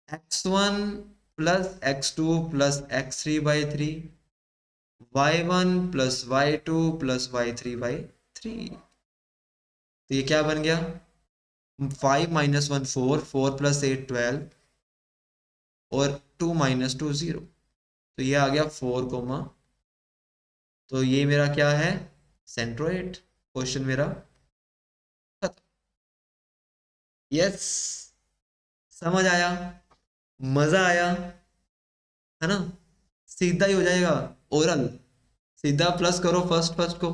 x1 plus x2 plus x3/3, y1 plus y2 plus y3/3। तो ये क्या बन गया, 5 - 1 4, 4 + 8 12 और 2 - 2 0। तो ये आ गया 4, तो ये मेरा क्या है, सेंट्रोइड। क्वेश्चन मेरा खत्म। यस, समझ आया? मजा आया है ना? सीधा ही हो जाएगा ओरल, सीधा प्लस करो फर्स्ट फर्स्ट को,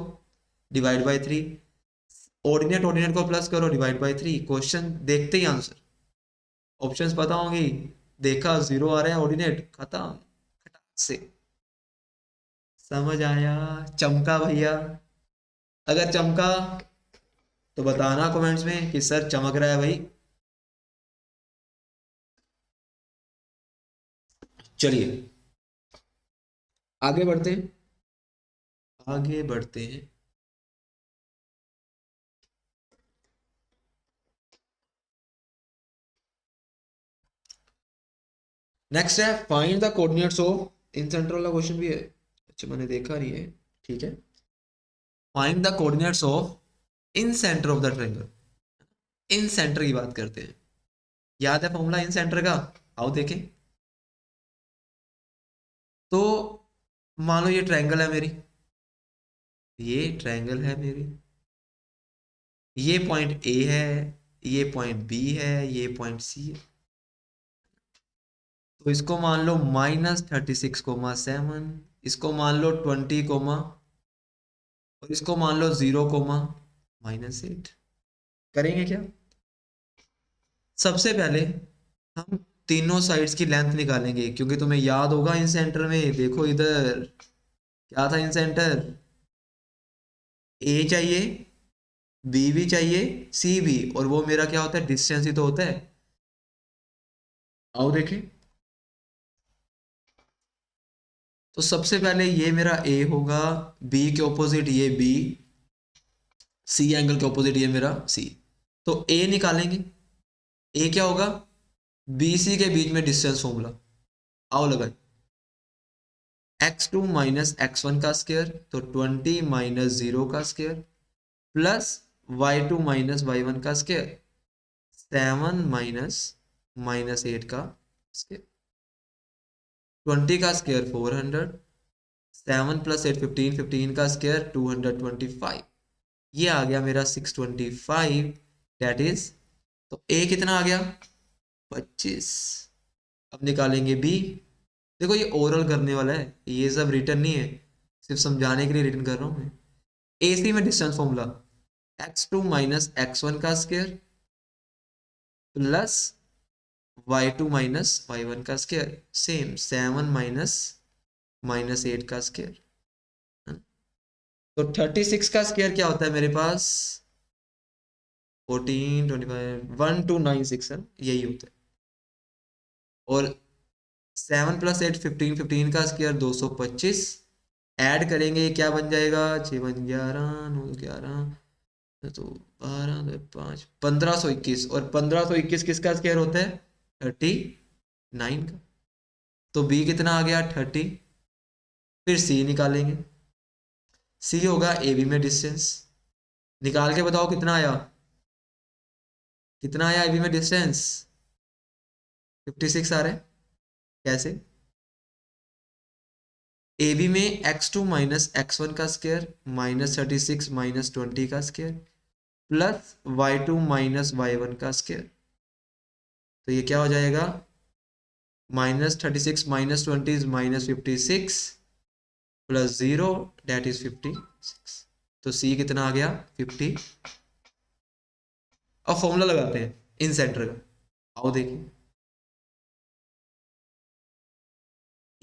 डिवाइड बाय 3, ऑर्डिनेट ऑर्डिनेट को प्लस करो, डिवाइड बाय 3। क्वेश्चन देखते ही आंसर, ऑप्शंस पता होंगी, देखा 0 आ रहा है ऑर्डिनेट, खत्म खटाक से। समझ आया? चमका भैया? अगर चमका तो बताना कमेंट्स में कि सर चमक रहा है भाई। चलिए आगे बढ़ते हैं, आगे बढ़ते हैं। नेक्स्ट है find the coordinates of, in centre वाला क्वेश्चन भी है, अच्छा मैंने देखा नहीं है, ठीक है। Find the coordinates of in centre of the triangle. In centre की बात करते हैं, याद है फॉर्मूला इन सेंटर का? आओ देखें। तो मान लो ये ट्रायंगल है मेरी, ये ट्रायंगल है मेरी, ये पॉइंट ए है, ये पॉइंट बी है, ये पॉइंट सी है। तो इसको मान लो -36,7, इसको मान लो 20, और इसको मान लो 0, -8। करेंगे क्या? सबसे पहले हम तीनों साइड्स की लेंथ निकालेंगे, क्योंकि तुम्हें याद होगा इन सेंटर में, देखो इधर क्या था इन सेंटर, ए चाहिए, बी भी चाहिए, सी भी, और वो मेरा क्या होता है, डिस्टेंस ही तो होता है। आओ देखें। तो सबसे पहले ये मेरा ए होगा, बी के ऑपोजिट ये बी, सी एंगल के ऑपोजिट ये मेरा सी। तो ए निकालेंगे, ए क्या होगा, बी सी के बीच में डिस्टेंस फॉर्मूला। आओ लगाए, x2 - x1 का स्क्वायर, तो 20 - 0 का स्क्वायर, प्लस y2 - y1 का स्क्वायर, 7 माइनस माइनस 8 का स्क्वायर, 20 का स्क्वायर 400, 7 प्लस 8 15, 15 का स्क्वायर 225, ये आ गया मेरा 625, डेट इज, तो ए कितना आ गया 25। अब निकालेंगे बी। देखो ये ओरल करने वाला है, ये सब रिटर्न नहीं है, सिर्फ समझाने के लिए रिटर्न कर रहा हूँ मैं। एसी में distance formula x2 minus x1 का square plus y2 minus y1 का स्क्वायर, सेम 7 माइनस माइनस 8 का स्क्वायर। तो 36 का स्क्वायर क्या होता है मेरे पास, 14 25 1296 है, यही होता है। और 7 प्लस 8 15, 15 का स्क्वायर 225, ऐड करेंगे क्या बन जाएगा, 6 1 11 9 11 तो 12 5 1521, और 1521 किसका स्क्वायर होता है 39 का। तो बी कितना आ गया 30। फिर सी निकालेंगे, सी होगा ए बी में डिस्टेंस, निकाल के बताओ कितना आया, कितना आया ए बी में डिस्टेंस 56 आ रहा है। कैसे, ए बी में x2 माइनस x1 का स्क्वायर माइनस 36 माइनस 20 का square plus y2 minus y1 का स्क्वायर, तो ये क्या हो जाएगा, minus 36 minus 20 is minus 56 plus 0 that is 56। तो सी कितना आ गया 50। अब फॉर्मूला लगाते हैं इन सेंटर का, आओ देखिए,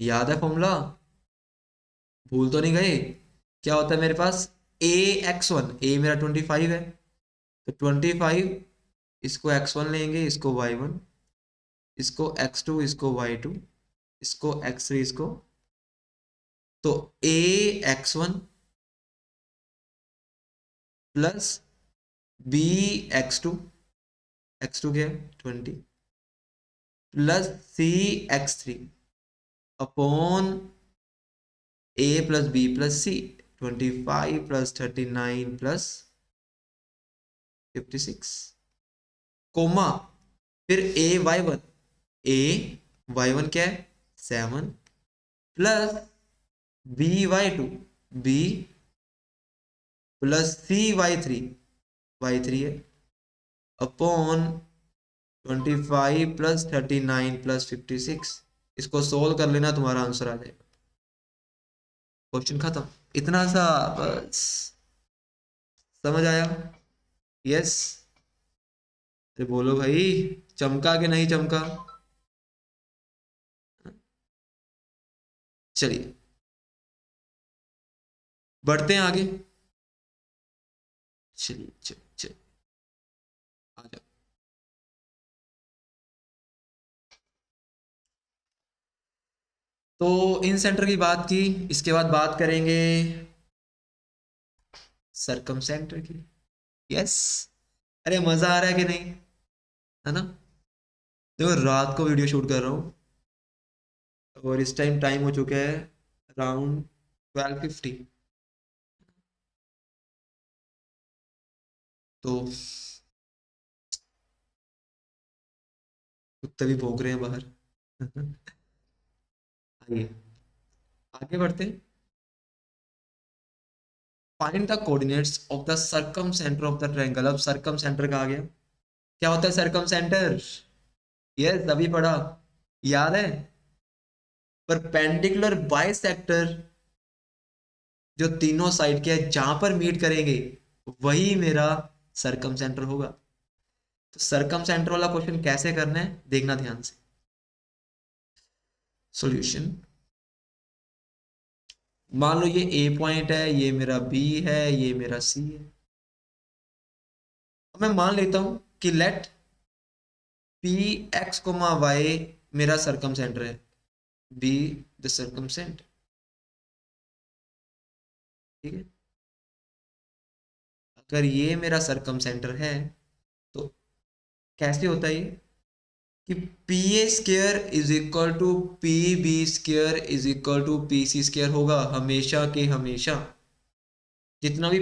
याद है फॉर्मूला, भूल तो नहीं गए। क्या होता है मेरे पास, ए x1, ए मेरा 25 है, तो 25 इसको x1 लेंगे, इसको y1, इसको x2, इसको y2, इसको x3, इसको, तो a x1 plus b x2, x2 क्या है 20, plus c x3 upon a plus b plus c, 25 plus 39 plus 56, comma, फिर a y1 क्या है 7 plus by2 b plus y3 है अपॉन 25 प्लस 39 प्लस 56, इसको सोल्व कर लेना तुम्हारा आंसर आ जाएगा। क्वेश्चन खत्म, इतना सा बस, समझ आया, यस, तो बोलो भाई चमका कि नहीं चमका। चलिए बढ़ते हैं आगे, चलिए चलिए चलिए आ जाओ। तो इन सेंटर की बात की, इसके बाद बात करेंगे सरकम सेंटर की। यस, अरे मजा आ रहा है कि नहीं, है ना। देखो रात को वीडियो शूट कर रहा हूँ और इस टाइम हो चुका है अराउंड 12:50, तो कुत्ते भी भौंक रहे हैं बाहर। आइए आगे बढ़ते हैं। Find the coordinates of the circum centre of the triangle. अब सर्कम सेंटर का आ गया, क्या होता है सर्कम सेंटर, यस अभी पढ़ा, याद है, परपेंडिकुलर बाइसेक्टर जो तीनों साइड के हैं जहां पर मीट करेंगे वही मेरा सरकम सेंटर होगा। तो सरकम सेंटर वाला क्वेश्चन कैसे करना है देखना ध्यान से। सॉल्यूशन, मान लो ये ए पॉइंट है, ये मेरा बी है, ये मेरा सी है। अब मैं मान लेता हूं कि let P X comma Y मेरा सरकम सेंटर है, बी द सरकम सेंटर, ठीक है। अगर ये मेरा सरकम सेंटर है तो कैसे होता है ये, कि P A square is equal to P B square is equal to P C square होगा हमेशा के हमेशा। जितना भी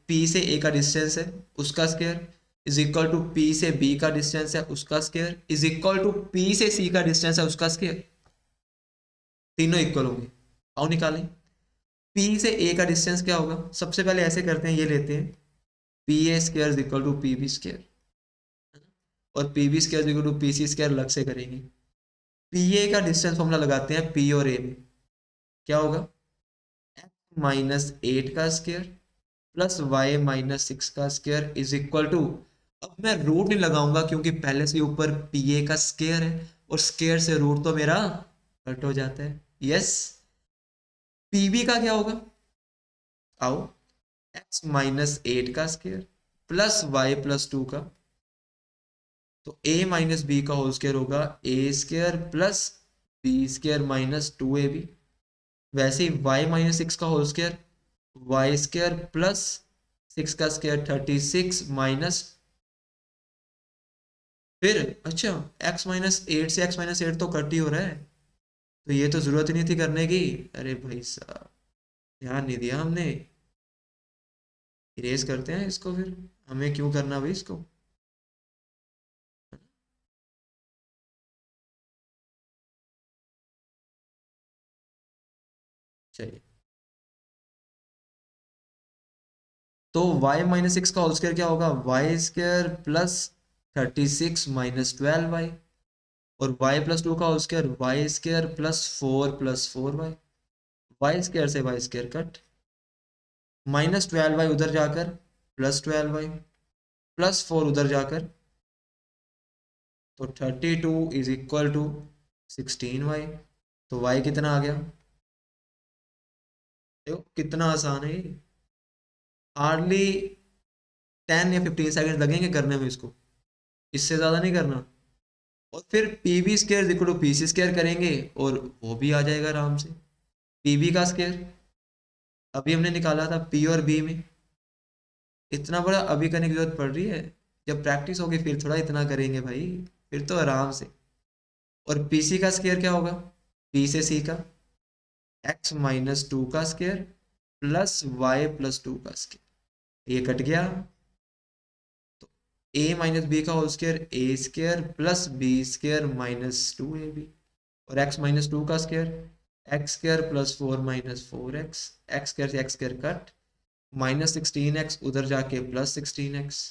पी से ए का डिस्टेंस है उसका square is equal to P से बी का डिस्टेंस है उसका square is equal to P से सी का डिस्टेंस है उसका स्क्वायर, तीनों इक्वल होंगे। आओ निकालें। पी से ए का डिस्टेंस क्या होगा, सबसे पहले ऐसे करते हैं, ये लेते हैं P A square is equal to P B square, और P B square is equal to P C square अलग से करेंगे। पी ए का डिस्टेंस फॉर्मूला लगाते हैं पी और ए में, क्या होगा -8 का स्क्वायर प्लस वाई -6 का स्क्वायर इज इक्वल टू, अब मैं रूट नहीं लगाऊंगा क्योंकि पहले से ऊपर पी ए का स्क्वायर है और स्क्वायर से रूट तो मेरा कट हो जाता है। यस, पीबी का क्या होगा, आओ, x-8 का स्क्वायर प्लस y+2 का, तो a माइनस बी का होल स्क्वायर होगा A square plus B square -2ab। वैसे ही y-6 का whole square Y square plus 6 का स्क्वायर 36 माइनस, फिर अच्छा x-8 से x-8 तो कट ही हो रहा है, तो ये तो जरूरत ही नहीं थी करने की। अरे भाई साहब, ध्यान नहीं दिया हमने, इरेज करते हैं इसको, फिर हमें क्यों करना भाई इसको। चलिए, तो y-6 का होल स्क्वायर क्या होगा, वाई स्क्वायर प्लस 36 - 12y, और y+2 का whole square Y square plus 4 + 4y, Y square से वाई स्क्वायर कट, -12y उधर जाकर +12y +4 उधर जाकर, तो 32 इज इक्वल टू 16y। तो y कितना आ गया, देखो कितना आसान है ये, हार्डली 10 या 15 सेकंड लगेंगे करने में इसको, इससे ज़्यादा नहीं करना। और फिर P B square equal to P C square करेंगे और वो भी आ जाएगा आराम से। पी बी का स्क्र अभी हमने निकाला था पी और बी में, इतना बड़ा अभी करने की जरूरत पड़ रही है, जब प्रैक्टिस होगी फिर थोड़ा इतना करेंगे भाई, फिर तो आराम से। और पी सी का स्क्र क्या होगा, पी से सी का x-2 का स्क्र प्लस y+2 का स्क्र, ये कट गया, तो a-b का whole square A square plus B square -2ab, और x-2 का square X square plus 4 - 4x, X square से एक्स स्क्वायर कट, -16x उधर जाके +16x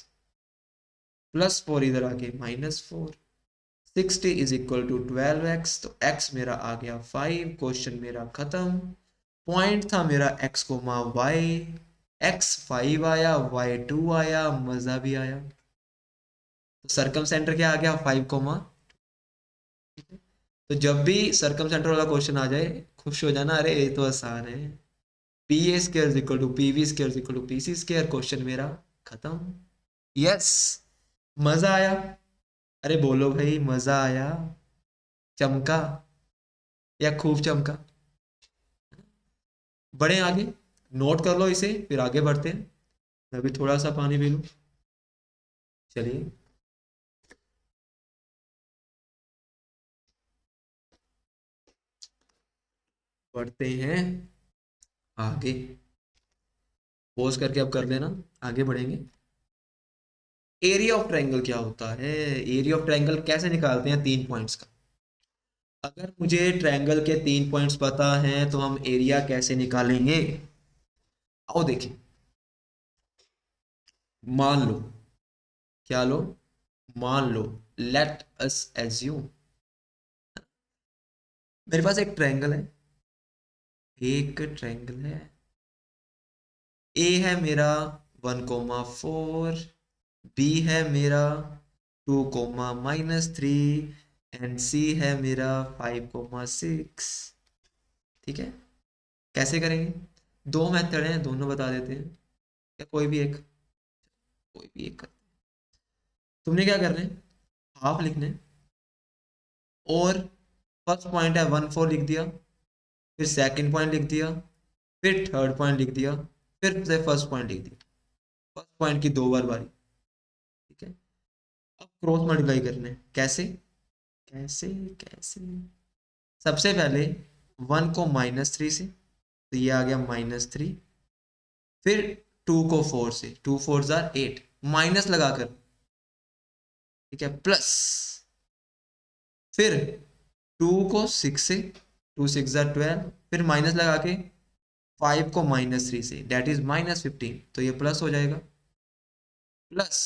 प्लस 4 इधर आके -4, 60 इज इक्वल टू 12x, तो x मेरा आ गया 5, क्वेश्चन मेरा खत्म। पॉइंट था मेरा x कोमा y, x 5 आया, y 2 आया, मजा भी आया। तो सरकम सेंटर क्या आ गया 5, तो जब भी सरकम सेंटर वाला क्वेश्चन आ जाए खुश हो जाना, अरे ये तो आसान है, P A square equal to P B square equal to P C square, question मेरा खत्म। यस, मजा आया, अरे बोलो भाई मजा आया, चमका या खूब चमका। बढ़े आगे, नोट कर लो इसे, फिर आगे बढ़ते हैं। मैं भी थोड़ा सा पानी पी लूं। चलिए, बढ़ते हैं आगे, पोज करके अब कर लेना, आगे बढ़ेंगे। एरिया ऑफ ट्रायंगल क्या होता है, एरिया ऑफ ट्रायंगल कैसे निकालते हैं 3 पॉइंट्स का। अगर मुझे ट्रायंगल के 3 पॉइंट्स पता हैं तो हम एरिया कैसे निकालेंगे। आओ देखें, मान लो, क्या लो, मान लो, लेट अस एज्यूम, मेरे पास एक ट्रायंगल है, एक ट्रायंगल है, ए है मेरा 1,4, बी है मेरा 2, -3, एंड सी है मेरा 5,6। ठीक है, कैसे करेंगे, दो मेथड हैं, दोनों बता देते हैं, या कोई भी एक, कोई भी एक कर। तुमने क्या करना है, हाफ लिखना है, और फर्स्ट पॉइंट है 1,4 लिख दिया, फिर सेकंड पॉइंट लिख दिया, फिर थर्ड पॉइंट लिख दिया, फिर से फर्स्ट पॉइंट लिख दिया, फर्स्ट पॉइंट की 2 बार बारी। ठीक है, अब क्रॉस मल्टीप्लाई करना है, कैसे, कैसे कैसे, सबसे पहले 1 को -3 से, तो ये आ गया -3, फिर 2 को 4 से, 2 4 8, माइनस लगाकर ठीक है, प्लस फिर 2 को 6 से, 2 6 = 12, फिर माइनस लगा के 5 को -3 से, डेट इज -15, तो ये प्लस हो जाएगा। प्लस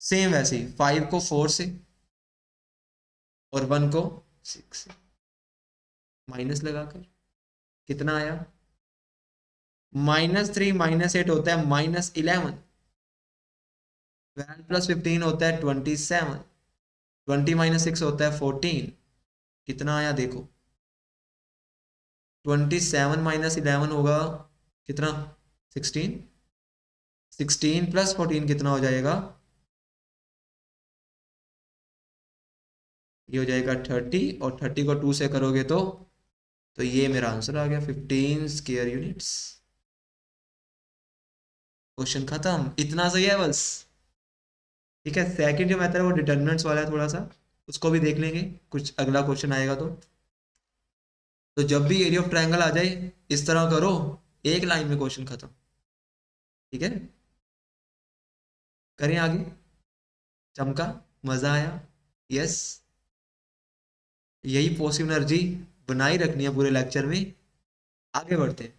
सेम वैसे ही 5 को 4 से और 1 को 6 से, माइनस लगाकर कितना आया, -3 -8 होता है -11, 12 + 15 होता है 27, 20 -6 होता है 14, कितना आया देखो, 27 -11 होगा कितना, 16, 16 + 14 कितना हो जाएगा, ये हो जाएगा 30, और 30 को 2 से करोगे तो ये मेरा आंसर आ गया 15 स्क्वायर यूनिट्स। क्वेश्चन खत्म, इतना सही है बस। ठीक है, सेकंड जो मेथड है वो डिटर्मिनेंट्स वाला है, थोड़ा सा उसको भी देख लेंगे कुछ अगला क्वेश्चन आएगा तो जब भी एरिया ऑफ ट्रायंगल आ जाए इस तरह करो, एक लाइन में क्वेश्चन खत्म। ठीक है, करें आगे, चमका, मजा आया, यस, यही पॉजिटिव एनर्जी बनाई रखनी है पूरे लेक्चर में, आगे बढ़ते हैं।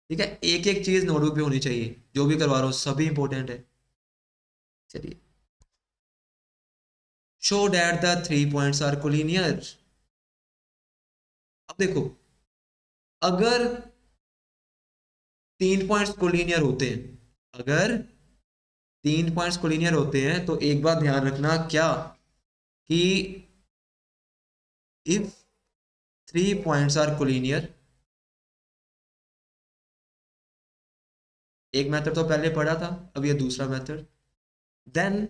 ठीक है, एक एक चीज नोटबुक पे होनी चाहिए, जो भी करवा रहा हूँ सभी इंपॉर्टेंट है। चलिए, show that the 3 points are collinear. अब देखो, अगर 3 पॉइंट्स कोलिनियर होते हैं, अगर 3 पॉइंट्स कोलिनियर होते हैं तो एक बात ध्यान रखना क्या, कि इफ 3 पॉइंट्स आर कोलिनियर, एक मेथड तो पहले पढ़ा था, अब ये दूसरा मेथड, देन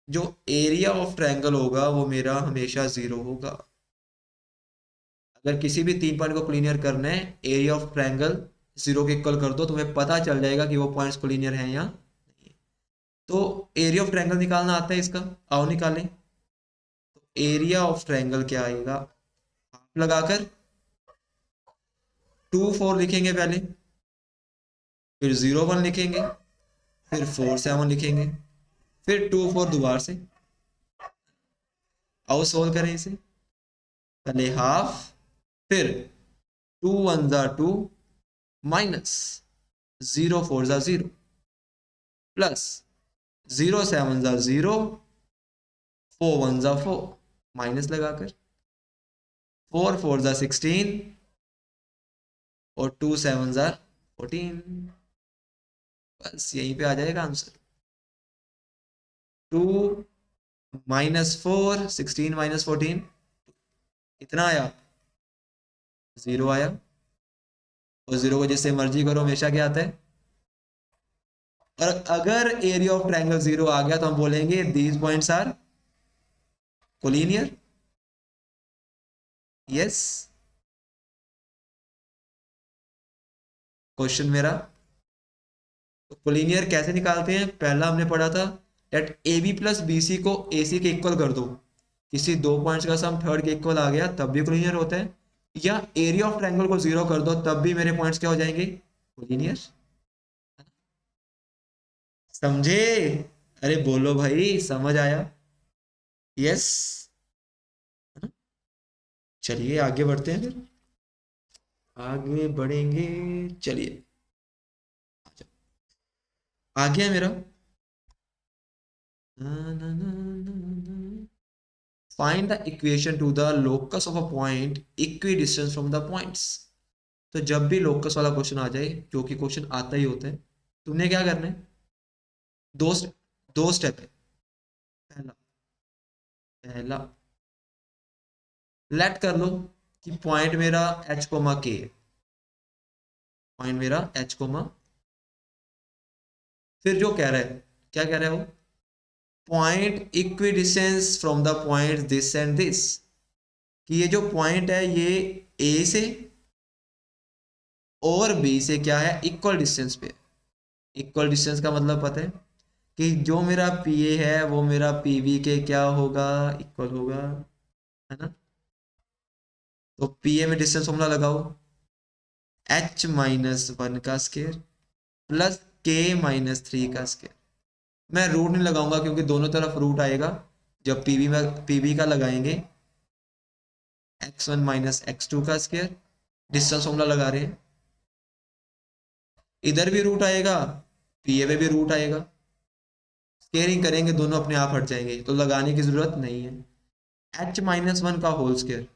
जो एरिया ऑफ ट्रायंगल होगा वो मेरा हमेशा 0 होगा। अगर किसी भी 3 पॉइंट को कोलिनियर करना है, एरिया ऑफ ट्रायंगल 0 के इक्वल कर दो, तुम्हें पता चल जाएगा कि वो पॉइंट्स कोलिनियर हैं या नहीं। तो एरिया ऑफ ट्रायंगल निकालना आता है इसका, आओ निकालें। तो एरिया ऑफ ट्रायंगल क्या आएगा, हाफ लगाकर 2 4 लिखेंगे पहले, फिर 0 1 लिखेंगे, फिर 4 7 लिखेंगे, फिर 2 4 दोबारा से। आओ सोल्व करें इसे, पहले हाफ, फिर 2 1 ज़ा 2, माइनस 0 4 ज़ा 0, प्लस 0 7 ज़ा 0, 4 1 ज़ा 4, माइनस लगाकर 4 4 ज़ा 16 और 2 7 ज़ा 14, बस यहीं पे आ जाएगा आंसर। 2 -4, 16 -14 कितना आया, 0 आया, और 0 को जिससे मर्जी करो हमेशा क्या आता है। और अगर एरिया ऑफ ट्रायंगल 0 आ गया तो हम बोलेंगे these points are collinear, yes. Question मेरा, तो कोलिनियर कैसे निकालते हैं, पहला हमने पढ़ा था that A B plus B C को ए सी के इक्वल कर दो, किसी दो पॉइंट्स का सम थर्ड के इक्वल आ गया तब भी कोलिनियर होता है, या एरिया ऑफ ट्रायंगल को 0 कर दो तब भी मेरे पॉइंट्स क्या हो जाएंगे, कोलिनियर। समझे, अरे बोलो भाई, समझ आया, यस। चलिए आगे बढ़ते हैं फिर, आगे बढ़ेंगे, चलिए आगे है मेरा, find the equation two the locus of a point equi distance from the points. तो जब भी लोकस वाला क्वेश्चन आ जाए, जो कि क्वेश्चन आता ही होता है, तुमने क्या करना है, दो दो स्टेप है। पहला पहला लेट कर लो कि पॉइंट मेरा एच कोमा के, पॉइंट मेरा एच कोमा, फिर जो कह रहा है, क्या कह रहा है वो, point equi distance from the point this and this, कि ये जो पॉइंट है ये ए से और बी से क्या है, इक्वल डिस्टेंस पे। इक्वल डिस्टेंस का मतलब पता है कि जो मेरा पी ए है वो मेरा पी बी के क्या होगा, इक्वल होगा, है ना। तो पी ए में डिस्टेंस फॉर्मूला लगाओ, h -1 का स्केयर प्लस k -3 का स्केयर, मैं रूट नहीं लगाऊंगा क्योंकि दोनों तरफ रूट आएगा। जब पीवी का लगाएंगे x1 माइनस x2 का स्क्वायर, डिस्टेंस फॉर्मूला लगा रहे हैं, इधर भी रूट आएगा, पीए में भी रूट आएगा, स्केयरिंग करेंगे दोनों अपने आप हट जाएंगे, तो लगाने की जरूरत नहीं है। h माइनस वन का whole square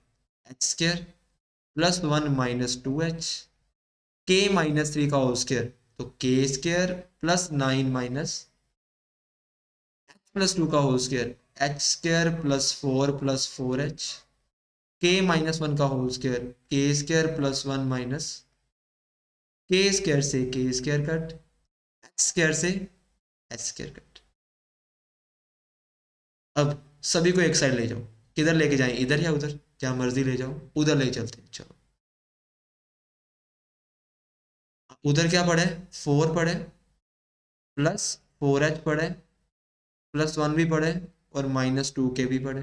H square plus one minus two H, K minus three का होल स्क्वायर तो K square plus nine minus plus two का whole square H square plus four H, K minus one का whole square K square plus one minus K square से K square cut, H square से H square cut. अब सभी को एक side ले जाओ, किधर लेके जाएं, इधर या उधर, जहां मर्जी ले जाओ, उधर ले चलते हैं चलो। उधर क्या पड़े, फोर पड़े प्लस फोर एच पड़े प्लस वन भी पड़े और माइनस टू के भी पड़े,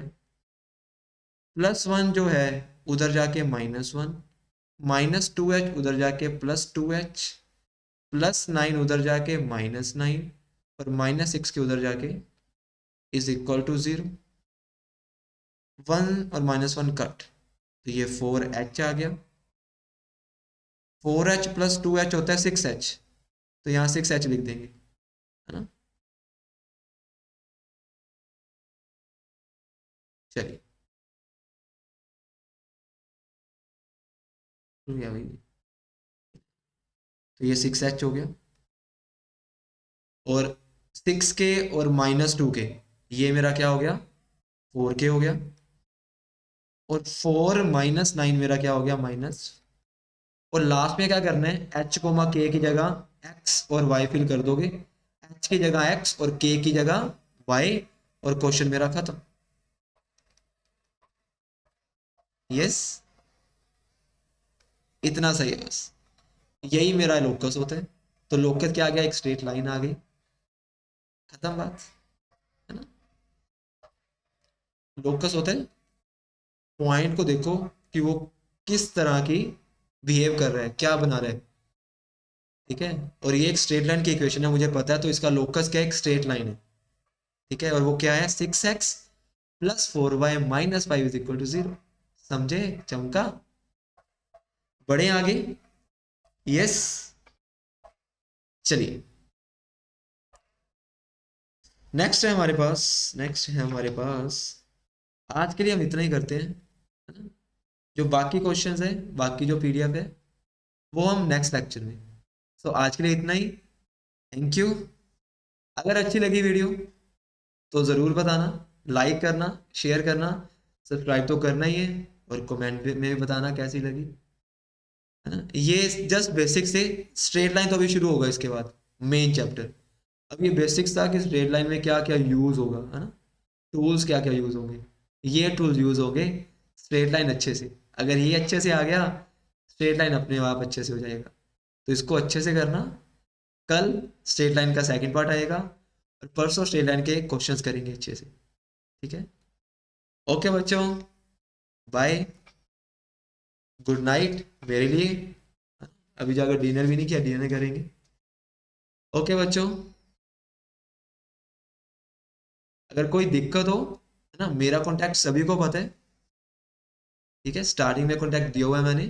प्लस वन जो है उधर जाके minus one, minus two H उधर जाके plus two H, plus nine उधर जाके माइनस नाइन और माइनस सिक्स के उधर जाके is equal to zero. One और माइनस वन कट, तो ये फोर एच आ गया, four H plus two H होता है सिक्स एच, तो यहाँ सिक्स एच लिख देंगे, है ना। चलिए तो ये भाई, तो ये सिक्स एच हो गया, और सिक्स के और माइनस टू के, ये मेरा क्या हो गया, फोर के हो गया, और फोर माइनस नाइन मेरा क्या हो गया, माइनस। और लास्ट में क्या करना है, एच कोमा के की जगह एक्स और वाई फिल कर दोगे, एच की जगह एक्स और के की जगह वाई, और क्वेश्चन मेरा खत्म। यस, इतना सही है बस, यही मेरा लोकस होता है। तो लोकस क्या आ गया, एक स्ट्रेट लाइन आ गई, खत्म बात, है ना। लोकस होता है पॉइंट को देखो कि वो किस तरह की बिहेव कर रहा है, क्या बना रहा है, ठीक है। और ये एक स्ट्रेट लाइन की इक्वेशन है मुझे पता है, तो इसका लोकस क्या है, एक स्ट्रेट लाइन है, ठीक है। और वो क्या है, six X plus four Y minus five is equal to zero. समझे, चमका, बढ़े आगे। यस, चलिए नेक्स्ट है हमारे पास, आज के लिए हम इतना ही करते हैं, है ना। जो बाकी क्वेश्चंस है, बाकी जो पीडीएफ है, वो हम नेक्स्ट लेक्चर में। सो आज के लिए इतना ही, थैंक यू। अगर अच्छी लगी वीडियो तो ज़रूर बताना, लाइक करना, शेयर करना, सब्सक्राइब तो करना ही है, और कमेंट में भी बताना कैसी लगी, है ना। ये जस्ट बेसिक से, स्ट्रेट लाइन तो अभी शुरू होगा इसके बाद मेन चैप्टर। अब ये बेसिक्स था कि स्ट्रेट लाइन में क्या क्या यूज़ होगा, है ना, टूल्स क्या क्या यूज़ होंगे, ये टूल्स यूज़ होंगे स्ट्रेट लाइन अच्छे से। अगर ये अच्छे से आ गया, स्ट्रेट लाइन अपने आप अच्छे से हो जाएगा। तो इसको अच्छे से करना, कल स्ट्रेट लाइन का सेकंड पार्ट आएगा, और परसों स्ट्रेट लाइन के क्वेश्चंस करेंगे अच्छे से, ठीक है। ओके बच्चों, बाय, गुड नाइट मेरे लिए। अभी जाकर डिनर भी नहीं किया, डिनर करेंगे। ओके बच्चों, अगर कोई दिक्कत हो, है ना, मेरा कॉन्टैक्ट सभी को पता है, ठीक है, स्टार्टिंग में कॉन्टैक्ट दिया हुआ है मैंने,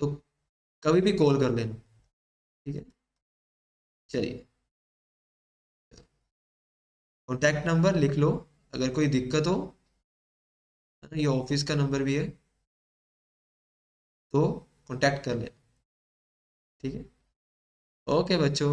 तो कभी भी कॉल कर लेना, ठीक है। चलिए, कॉन्टैक्ट नंबर लिख लो, अगर कोई दिक्कत हो, है ना, ये ऑफिस का नंबर भी है, तो कॉन्टैक्ट कर ले, ठीक है। ओके बच्चों।